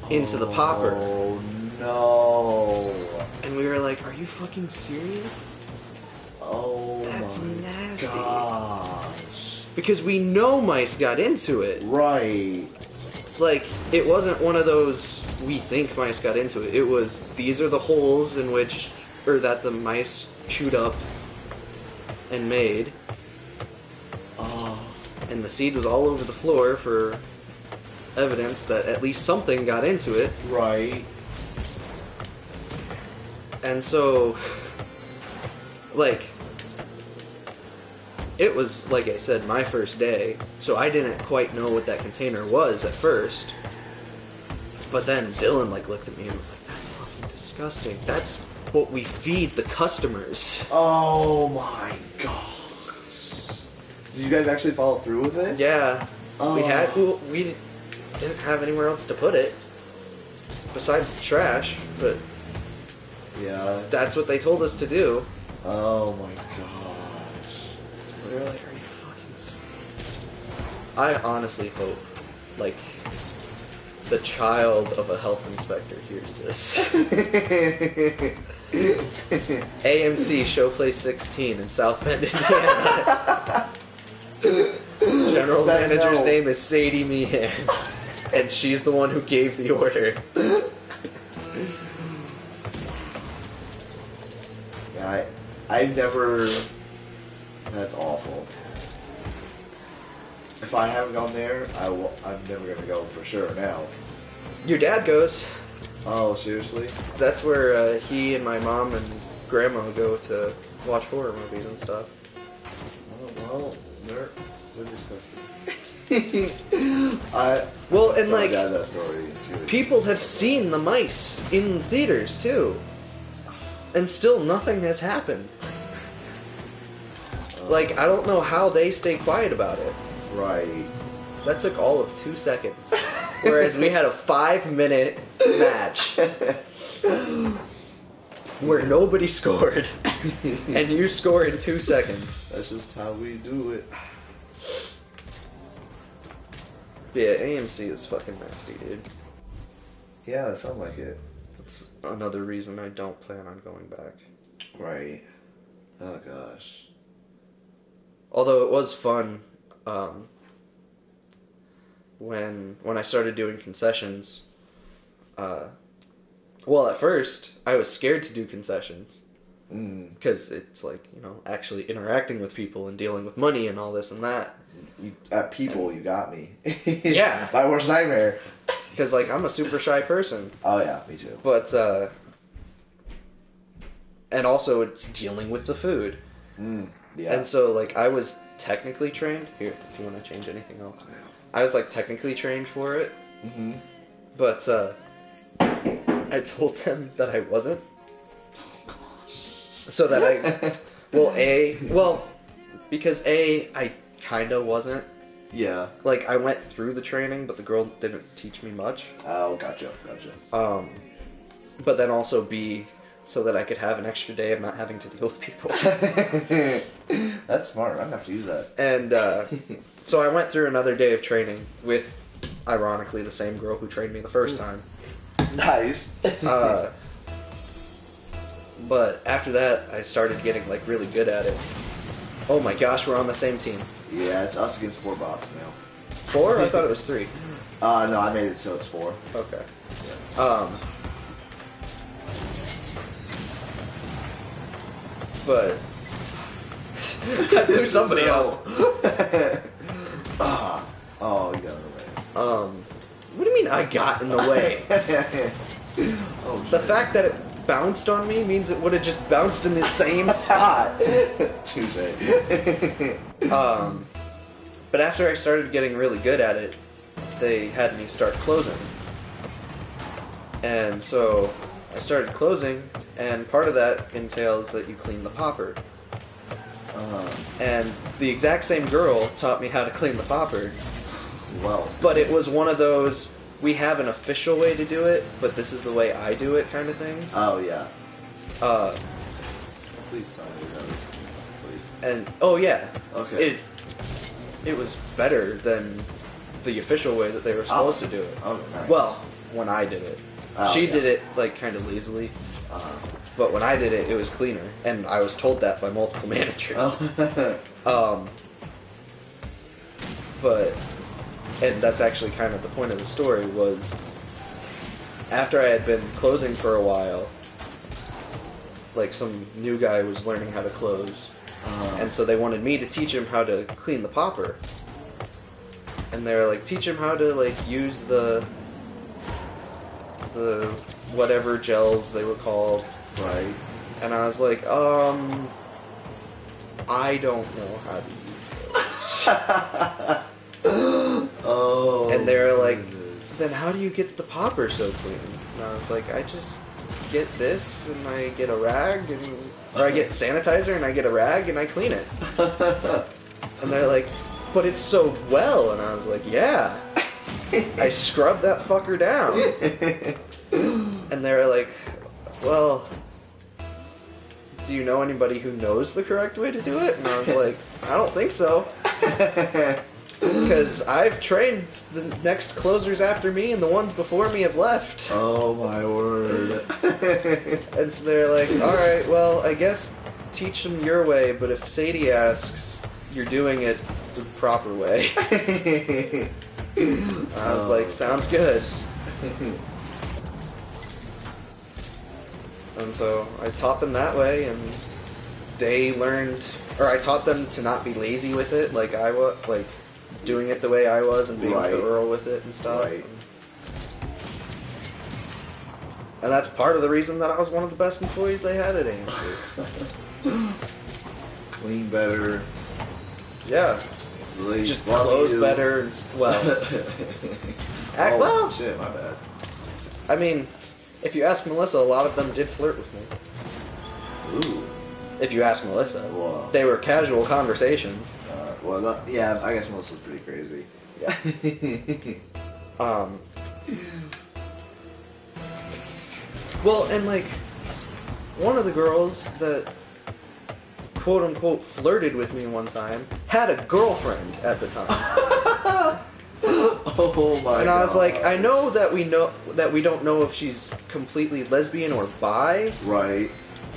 into the popper. Oh, no. And we were like, are you fucking serious? Oh, That's my nasty. gosh. Because we know mice got into it. Right. Like, it wasn't one of those, we think mice got into it. It was, these are the holes in which, or that the mice chewed up and made. Oh. And the seed was all over the floor for evidence that at least something got into it. Right. And so, like, it was, like I said, my first day, so I didn't quite know what that container was at first. But then Dylan, like, looked at me and was like, that's fucking disgusting. That's what we feed the customers. Oh, my gosh. Did you guys actually follow through with it? Yeah. Oh. We didn't have anywhere else to put it besides the trash, but Yeah. that's what they told us to do. Oh, my gosh. We were like, are you fucking serious? I honestly hope, like, the child of a health inspector hears this. AMC Showplace 16 in South Bend, Indiana. General manager's name is Sadie Meehan, and she's the one who gave the order. Yeah, I've never... That's awful. If I haven't gone there, I'm never going to go for sure now. Your dad goes. Oh, seriously? That's where he and my mom and grandma go to watch horror movies and stuff. Oh, well, they're disgusting. Well, and tell my like, dad that story. See what people have seen the mice in theaters too, and still nothing has happened. Like, I don't know how they stay quiet about it. Right. That took all of 2 seconds, whereas we had a 5-minute match where nobody scored, and you score in 2 seconds. That's just how we do it. Yeah, AMC is fucking nasty, dude. Yeah, it sounds like it. That's another reason I don't plan on going back. Right. Oh, gosh. Although it was fun, when I started doing concessions, well, at first, I was scared to do concessions. Because it's like, you know, actually interacting with people and dealing with money and all this and that. At people, you got me. Yeah. My worst nightmare. Because, like, I'm a super shy person. Oh, yeah, me too. But, and also it's dealing with the food. Yeah. And so, like, I was technically trained. Here, if you want to change anything else. I was, like, technically trained for it. But, I told them that I wasn't. So that I... Well, Because I kinda wasn't. Yeah. Like, I went through the training, but the girl didn't teach me much. Oh, gotcha. But then also B, so that I could have an extra day of not having to deal with people. That's smart. I'm gonna have to use that. And so I went through another day of training with, ironically, the same girl who trained me the first time. Nice. But after that, I started getting like really good at it. Oh my gosh, we're on the same team. Yeah, it's us against 4 bots now. 4? I thought it was 3. No, I made it so it's 4. Okay. Yeah. But I blew somebody out. Oh, you got in the way. What do you mean I got in the way? Oh, The fact that it bounced on me means it would have just bounced in the same spot. Tuesday. But after I started getting really good at it, they had me start closing. And so I started closing, and part of that entails that you clean the popper. And the exact same girl taught me how to clean the popper. Well. But it was one of those, we have an official way to do it, but this is the way I do it kind of things. Oh, yeah. Please tell me that was complete. And, oh yeah. Okay. It was better than the official way that they were supposed to do it. Oh, nice. Well, when I did it. She did it, like, kind of lazily. But when I did it, it was cleaner. And I was told that by multiple managers. But, and that's actually kind of the point of the story, was after I had been closing for a while, like, some new guy was learning how to close. And so they wanted me to teach him how to clean the popper. And they were like, teach him how to, like, use the whatever gels they were called. Right. And I was like, I don't know how to use those. Oh. And they were like, then how do you get the popper so clean? And I was like, I just get this, and I get a rag, or I get sanitizer, and I get a rag, and I clean it. And they're like, but it's so well. And I was like, yeah. I scrubbed that fucker down. And they were like, well, do you know anybody who knows the correct way to do it? And I was like, I don't think so. Because I've trained the next closers after me, and the ones before me have left. Oh my word. And so they're like, alright, well, I guess teach them your way, but if Sadie asks, you're doing it the proper way. I was like, sounds good. And so I taught them that way, and they learned, or I taught them to not be lazy with it, like I was, like doing it the way I was and being thorough with it and stuff. Right. And that's part of the reason that I was one of the best employees they had at AMC. Clean better. Yeah. Really Just close better, and, well. Well, shit, my bad. I mean, if you ask Melissa, a lot of them did flirt with me. Ooh. If you ask Melissa. Whoa. They were casual conversations. Yeah, I guess Melissa's pretty crazy. Yeah. Well, and like, one of the girls that quote unquote flirted with me one time had a girlfriend at the time. Oh my god. And I was like, I know that we don't know if she's completely lesbian or bi. Right.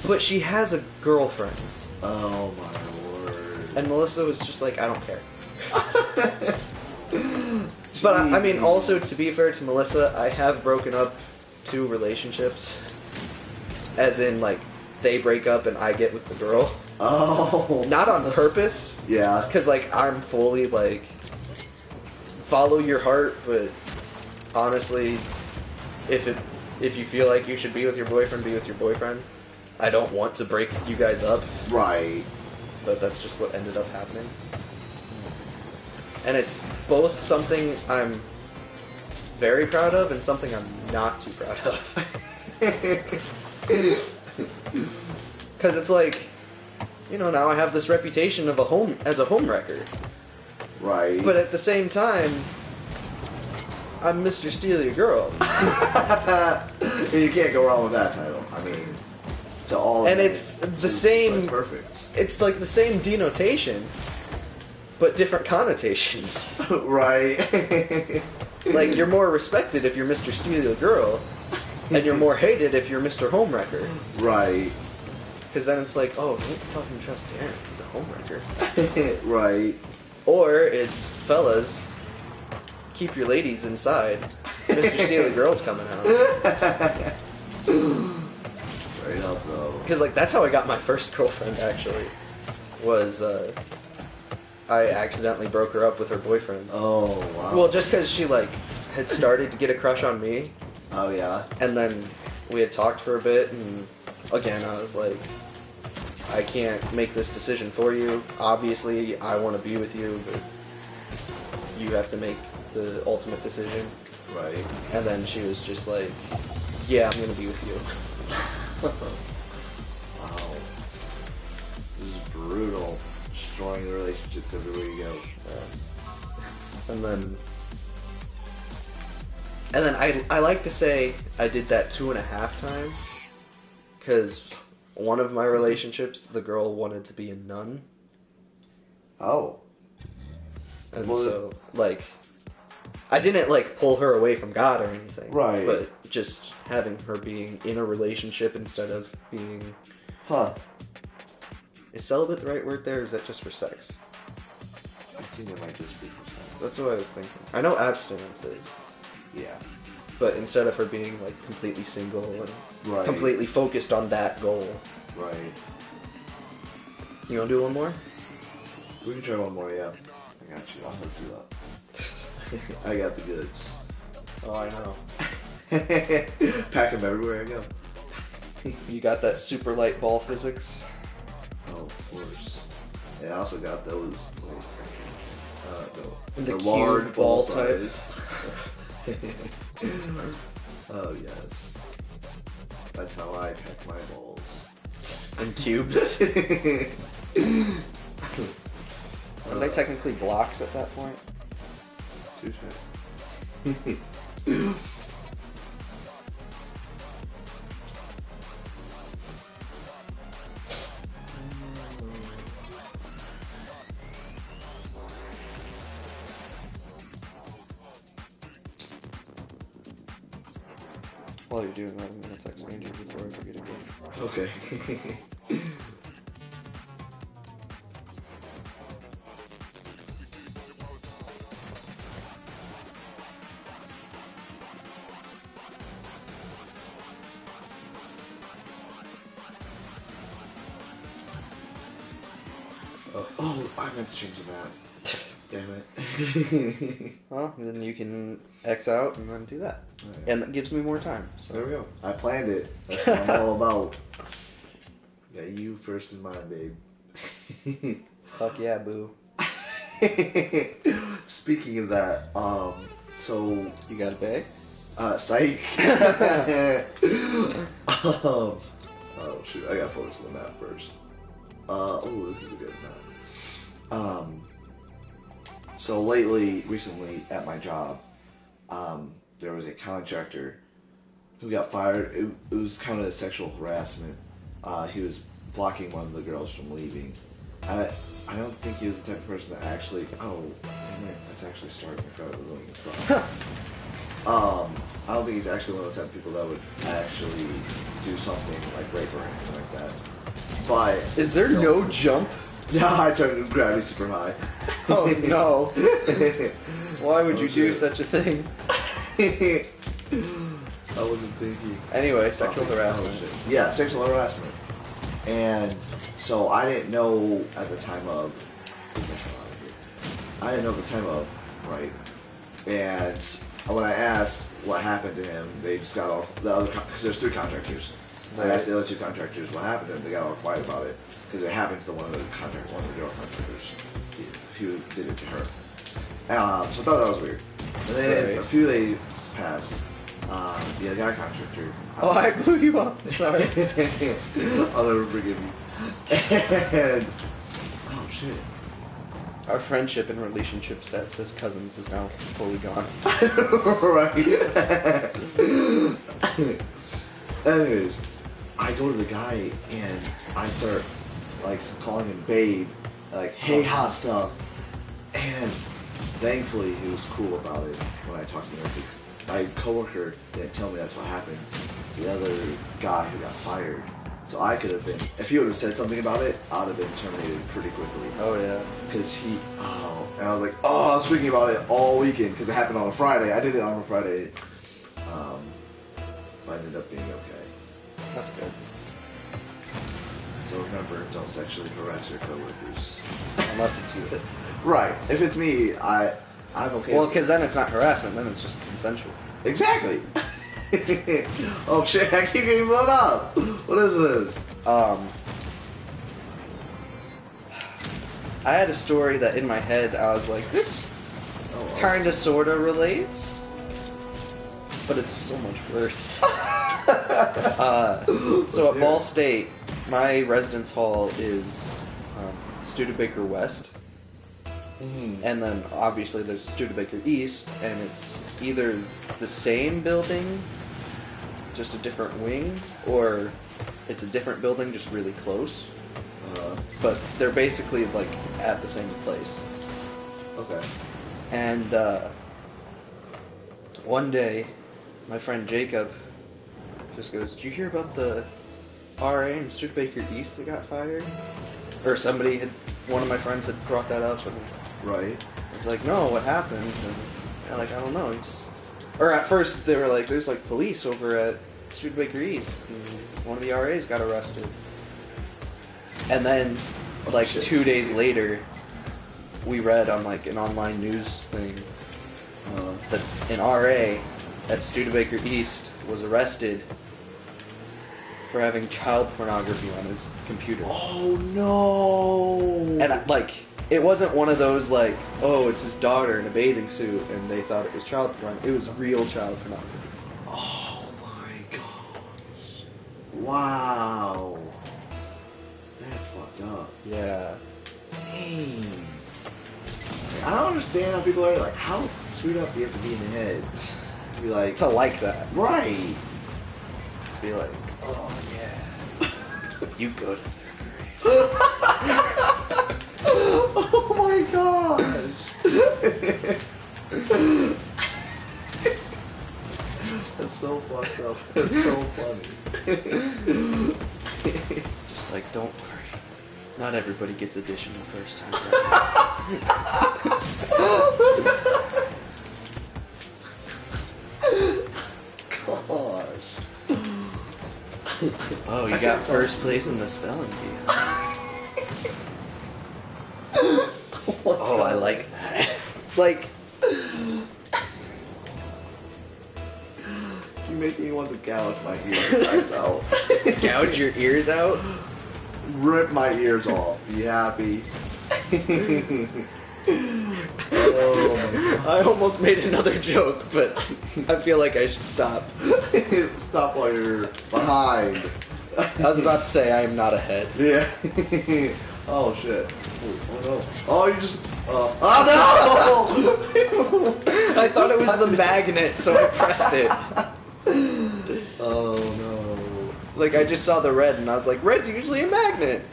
But she has a girlfriend. Oh my word. And Melissa was just like, I don't care. But I mean, also, to be fair to Melissa, I have broken up 2 relationships. As in, like, they break up and I get with the girl. Oh. Not on purpose. Yeah. Because, like, I'm fully, like, follow your heart, but honestly, if you feel like you should be with your boyfriend, be with your boyfriend. I don't want to break you guys up. Right. But that's just what ended up happening. And it's both something I'm very proud of and something I'm not too proud of. Because it's like, now I have this reputation of as a home wrecker. Right. But at the same time, I'm Mr. Steal Your Girl. You can't go wrong with that title. I mean, to all. And it's the same. Perfect. It's like the same denotation, but different connotations. Right. Like, you're more respected if you're Mr. Steal Your Girl, and you're more hated if you're Mr. Homewrecker. Right. Because then it's like, oh, don't fucking trust Aaron. He's a homewrecker. Right. Or it's, fellas, keep your ladies inside. Mr. Steal Your Girl's coming out. Straight up, though. Because, like, that's how I got my first girlfriend, actually. Was, I accidentally broke her up with her boyfriend. Oh, wow. Well, just because she, like, had started to get a crush on me. Oh, yeah? And then we had talked for a bit, and again, I was like, I can't make this decision for you. Obviously, I want to be with you, but you have to make the ultimate decision. Right. And then she was just like, yeah, I'm going to be with you. Wow. This is brutal. Destroying the relationships everywhere you go. And then I like to say I did that 2.5 times, because one of my relationships, the girl wanted to be a nun. Oh. And Well, so, like, I didn't, like, pull her away from God or anything. Right. But just having her being in a relationship instead of being... Huh. Is celibate the right word there, or is that just for sex? I think it might just be for sex. That's what I was thinking. I know abstinence is. Yeah. But instead of her being, like, completely single and Right. completely focused on that goal. Right. You want to do one more? We can try one more, yeah. I got you. I'll hook you up. I got the goods. Oh, I know. Pack them everywhere I go. You got that super light ball physics? Oh, of course. Yeah, I also got those. The cube large ball size. Oh, yes. That's how I pack my balls. And cubes? Are they technically blocks at that point? Touche. While you're doing that, I'm gonna text Ranger before I forget again. Okay. Oh, I meant to change the map. Damn it. Well, then you can X out and then do that. Oh, yeah. And that gives me more time. So There we go. I planned it. That's what I'm all about. Got you first in mind, babe. Fuck yeah, boo. Speaking of that, so You got a bag? psych. Oh shoot, I got focus on the map first. Oh, this is a good map. So recently at my job, there was a contractor who got fired. It was kind of sexual harassment. He was blocking one of the girls from leaving. I don't think he was the type of person that actually. Oh, damn it, that's actually starting to start ruining his problem. I don't think he's actually one of the type of people that would actually do something like rape or anything like that. But Is there no jump? no, I turned gravity super high. Oh no. Why would you do shit. such a thing? I wasn't thinking. Anyway, sexual harassment. Oh, shit. Yeah, sexual harassment. And so I didn't know at the time of. Right? And when I asked what happened to him, they just got all the other because there's 3 contractors. I asked the other 2 contractors what happened to them. They got all quiet about it because it happened to one of the girl contractors who did it to her. So I thought that was weird. And then Right. a few days passed, Yeah, the eye constrictor. Oh, I blew you up. Sorry. I'll never forgive you. And oh shit. Our friendship and relationship status as cousins is now fully gone. Right. Anyways, I go to the guy and I start like calling him babe, like hey hot stuff, and thankfully he was cool about it when I talked to him. My coworker didn't tell me that's what happened to the other guy who got fired. So I could have been, if he would have said something about it, I would have been terminated pretty quickly. Oh yeah. Because and I was like, I was thinking about it all weekend because it happened on a Friday. I did it on a Friday. But I ended up being okay. That's good. So remember, don't sexually harass your coworkers. Unless it's you. Right. If it's me, I'm okay. Well, with because then it's not harassment, then it's just consensual. it. Exactly. Oh shit, I keep getting blown up. What is this? I had a story that in my head I was like, this kind of sort of relates, but it's so much worse. So at Ball State, my residence hall is Studebaker West. And then obviously there's a Studebaker East, and it's either the same building, just a different wing, or it's a different building, just really close. But they're basically like at the same place. Okay. And one day, my friend Jacob just goes, "Did you hear about the RA in Studebaker East that got fired?" Or one of my friends had brought that up, and Right. I was like, "No, what happened?" And they're like, "I don't know." Or at first they were like, "There's like police over at Studebaker East, and one of the RAs got arrested." And then, like 2 days later, we read on like an online news thing that an RA at Studebaker East was arrested for having child pornography on his computer. Oh no! And it wasn't one of those like, oh, it's his daughter in a bathing suit, and they thought it was child pornography. It was real child pornography. Oh my gosh! Wow, that's fucked up. Yeah. Dang. I don't understand how people are like, how screwed up do you have to be in the head to be like To like that. right? To be like, oh yeah, you go to third grade. Oh my gosh! That's so fucked up. That's so funny. Just like, don't worry. Not everybody gets addition the first time. Gosh. Oh, you got first place in the spelling bee. Oh, I like that. Like, you make me want to gouge my ears out. Gouge your ears out? Rip my ears off. You happy? Oh my god. I almost made another joke, but I feel like I should stop. Stop while you're behind. I was about to say I am not ahead. Yeah. Oh shit. Oh no. Oh, you just. Oh no! I thought it was the magnet, so I pressed it. Oh no. Like, I just saw the red, and I was like, red's usually a magnet.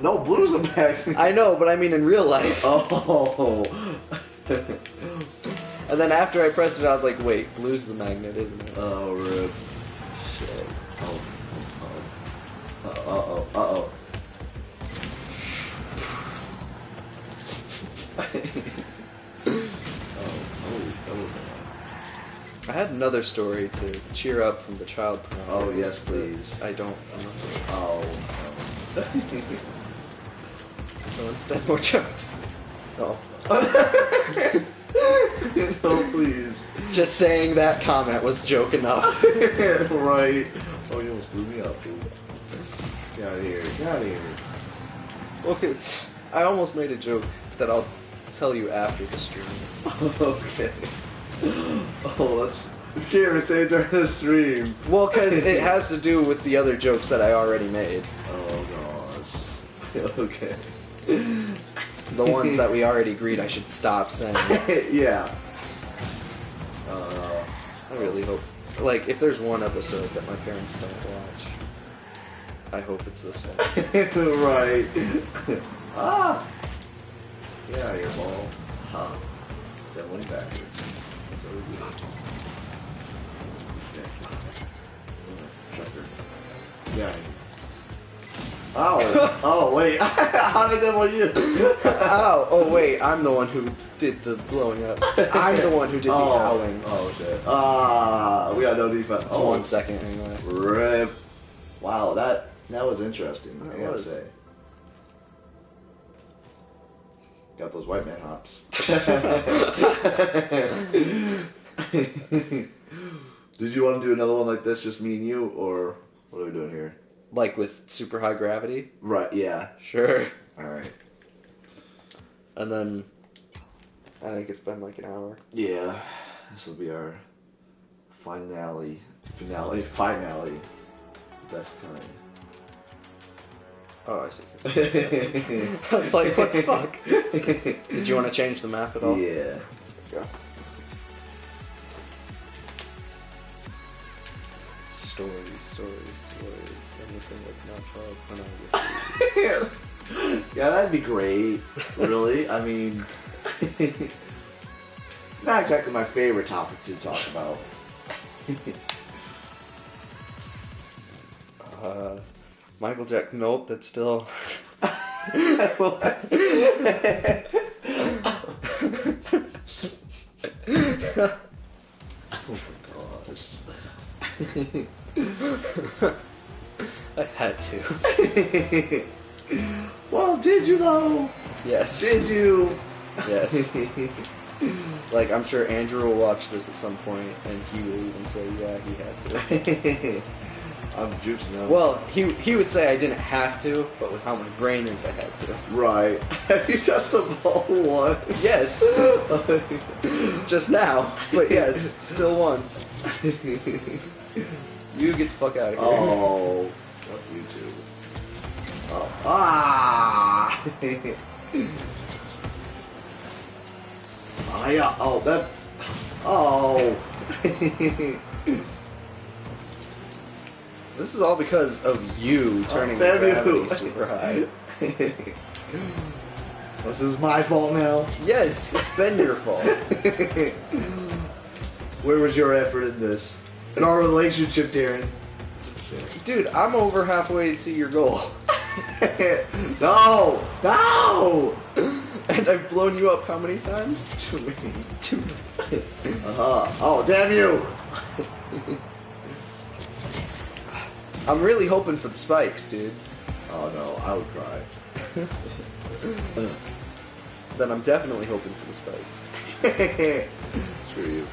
No, blue's a magnet. I know, but I mean in real life. Oh. And then after I pressed it, I was like, wait, blue's the magnet, isn't it? Oh, rip. Shit. Oh. Uh-oh. Uh-oh. I had another story to cheer up from the child pornography. Oh, yes, please. I don't. Oh. So instead, more jokes. Oh. No, please. Just saying that comment was joke enough. Right. Oh, you almost blew me up, dude. Get out of here. Get out of here. Okay, I almost made a joke that I'll tell you after the stream. Okay. Oh, You can't even say it during the stream. Well, because it has to do with the other jokes that I already made. Oh gosh. Okay. The ones that we already agreed I should stop saying. Yeah. I really hope. Like, if there's one episode that my parents don't watch, I hope it's this one. Right. Ah! Yeah, your ball. Huh. Definitely backwards. That's what we do. Yeah. Chucker. Yeah. Oh. Oh, wait. How did that one you? Ow! Oh, wait, I'm the one who did the blowing up. I'm the one who did the howling. Oh, shit. We got no defense. Oh, 1 second, anyway. Rip. Wow, that was interesting, I gotta was. say. Got those white man hops. Did you want to do another one like this, just me and you, or what are we doing here? Like with super high gravity? Right, yeah. Sure. Alright. And then, I think it's been like an hour. Yeah. This will be our finale. Best kind. Oh, I see. I was like, what the fuck? Did you want to change the map at all? Yeah. Yeah. Stories. Anything that's not child pornography. Yeah, that'd be great. Really? I mean, not exactly my favorite topic to talk about. Michael Jack. Nope, that's still. Oh my gosh. I had to. Well, did you though? Yes. Did you? Yes. Like, I'm sure Andrew will watch this at some point, and he will even say, yeah, he had to. I'm juicing up. Well, he would say I didn't have to, but with how my brain is, I had to. Right. Have you touched the ball once? Yes. Just now. But yes, still once. You get the fuck out of here. Oh. Fuck you too. Oh. Ah! Oh, yeah. Oh, that. Oh. This is all because of you turning the gravity super high. This is my fault now. Yes, it's been your fault. Where was your effort in this? In our relationship, Darren? Dude, I'm over halfway to your goal. No! No! And I've blown you up how many times? Too many. Too many. Oh, damn you! I'm really hoping for the spikes, dude. Oh no, I would cry. Then I'm definitely hoping for the spikes. Screw you.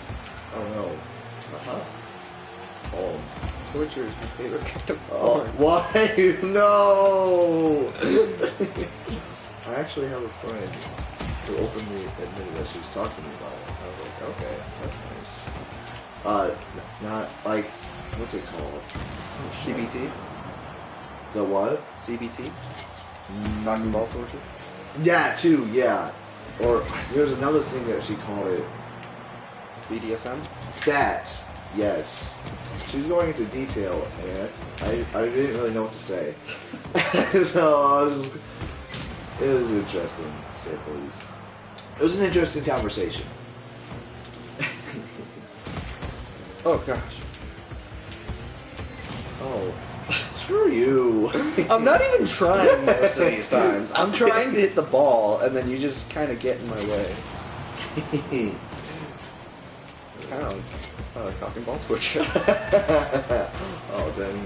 Oh no. Oh. Torture is my favorite kind of Oh, porn. why? No! I actually have a friend who openly admitted that she was talking to me about it. I was like, okay, that's nice. Not, like, what's it called? CBT? The what? CBT? Knocking ball torture? Yeah, too, yeah. Or, there's another thing that she called it. BDSM? That, yes. She's going into detail, and I didn't really know what to say. So, it was interesting, to say the least. It was an interesting conversation. Oh, gosh. Oh, screw you. I'm not even trying most of these times. I'm trying to hit the ball, and then you just kind of get in my way. It's kind of like cock and ball torture. Oh, dang.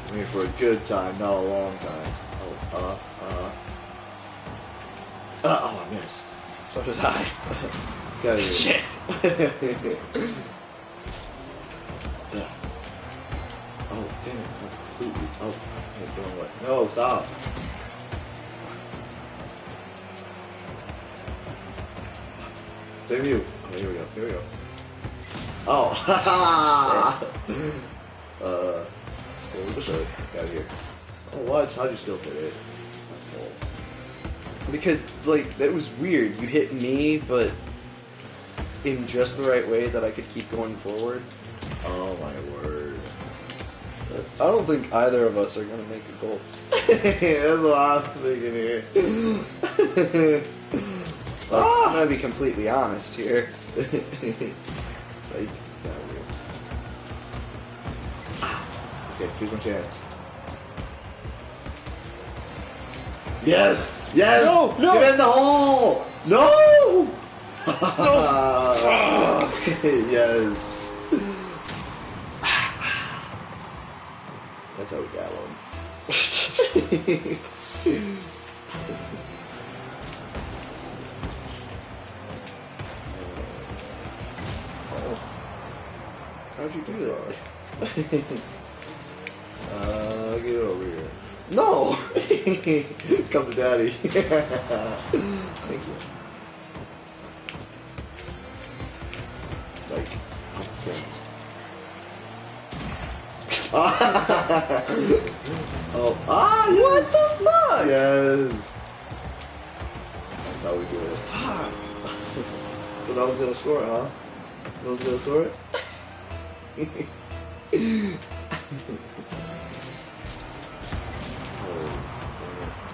I'm here for a good time, not a long time. Oh, I missed. So did I. Shit. Yeah. Oh, damn it. That's completely. Oh, I'm going away. No, stop. Damn you. here we go. Here we go. Oh, haha! What the out of here? Oh, what? How'd you still hit it? Because, like, that was weird. You hit me, but in just the right way that I could keep going forward. Oh my word. I don't think either of us are going to make a goal. That's what I'm thinking here. I'm going to be completely honest here. Like, okay, here's my chance. Yes! Yes! No! No! Get in the hole! No! Yes. That's how we got one. How'd you do that? Get it over here. No! Come to daddy. Thank you. It's like, oh, yes. What the fuck? Yes. That's how we do it. So no one's gonna score it, huh? No one's gonna score it? I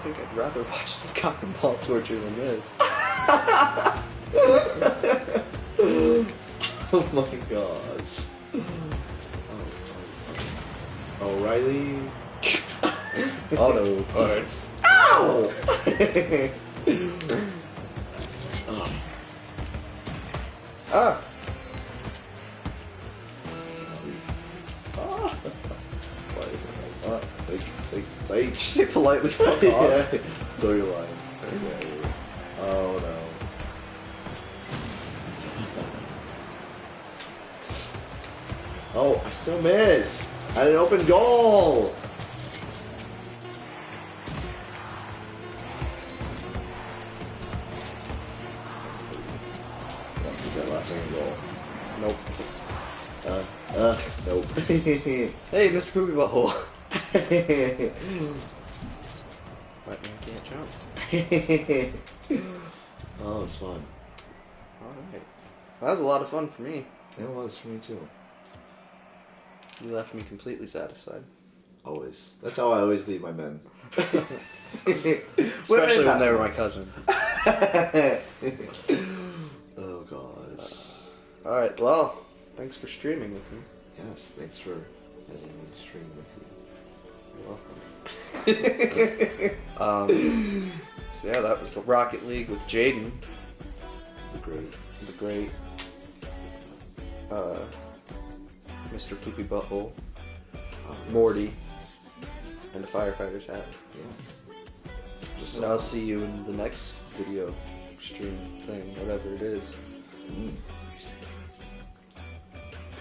think I'd rather watch some cock and ball torture than this. Oh my gosh. Oh, Riley. Auto parts. Ow! Oh. Ah! Say, Just say politely fuck off. yeah. Storyline. Oh no. Oh, I still missed. I had an open goal. Let's get that last second goal. Nope. Nope. Hey, Mr. Poopy Butthole. But man can't jump. Oh, it's fun. Alright. That was a lot of fun for me. It was for me too. You left me completely satisfied. Always. That's how I always leave my men. Especially when they were my cousin. Oh gosh. Alright, well, thanks for streaming with me. Yes, thanks for letting me stream with You're welcome. So yeah, that was Rocket League with Jadon. you. Great. The great Mr. Poopy Butthole, Morty, and the firefighter's hat. Yeah. And I'll see you in the next video stream thing, whatever it is.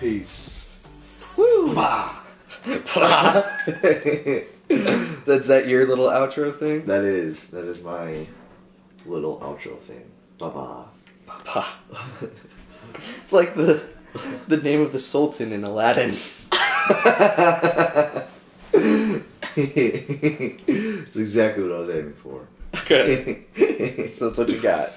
Peace. Woo! Bah! That's that your little outro thing? That is my little outro thing. Bye-bye. Papa. It's like the name of the Sultan in Aladdin. It's exactly what I was aiming for. Okay. So that's what you got.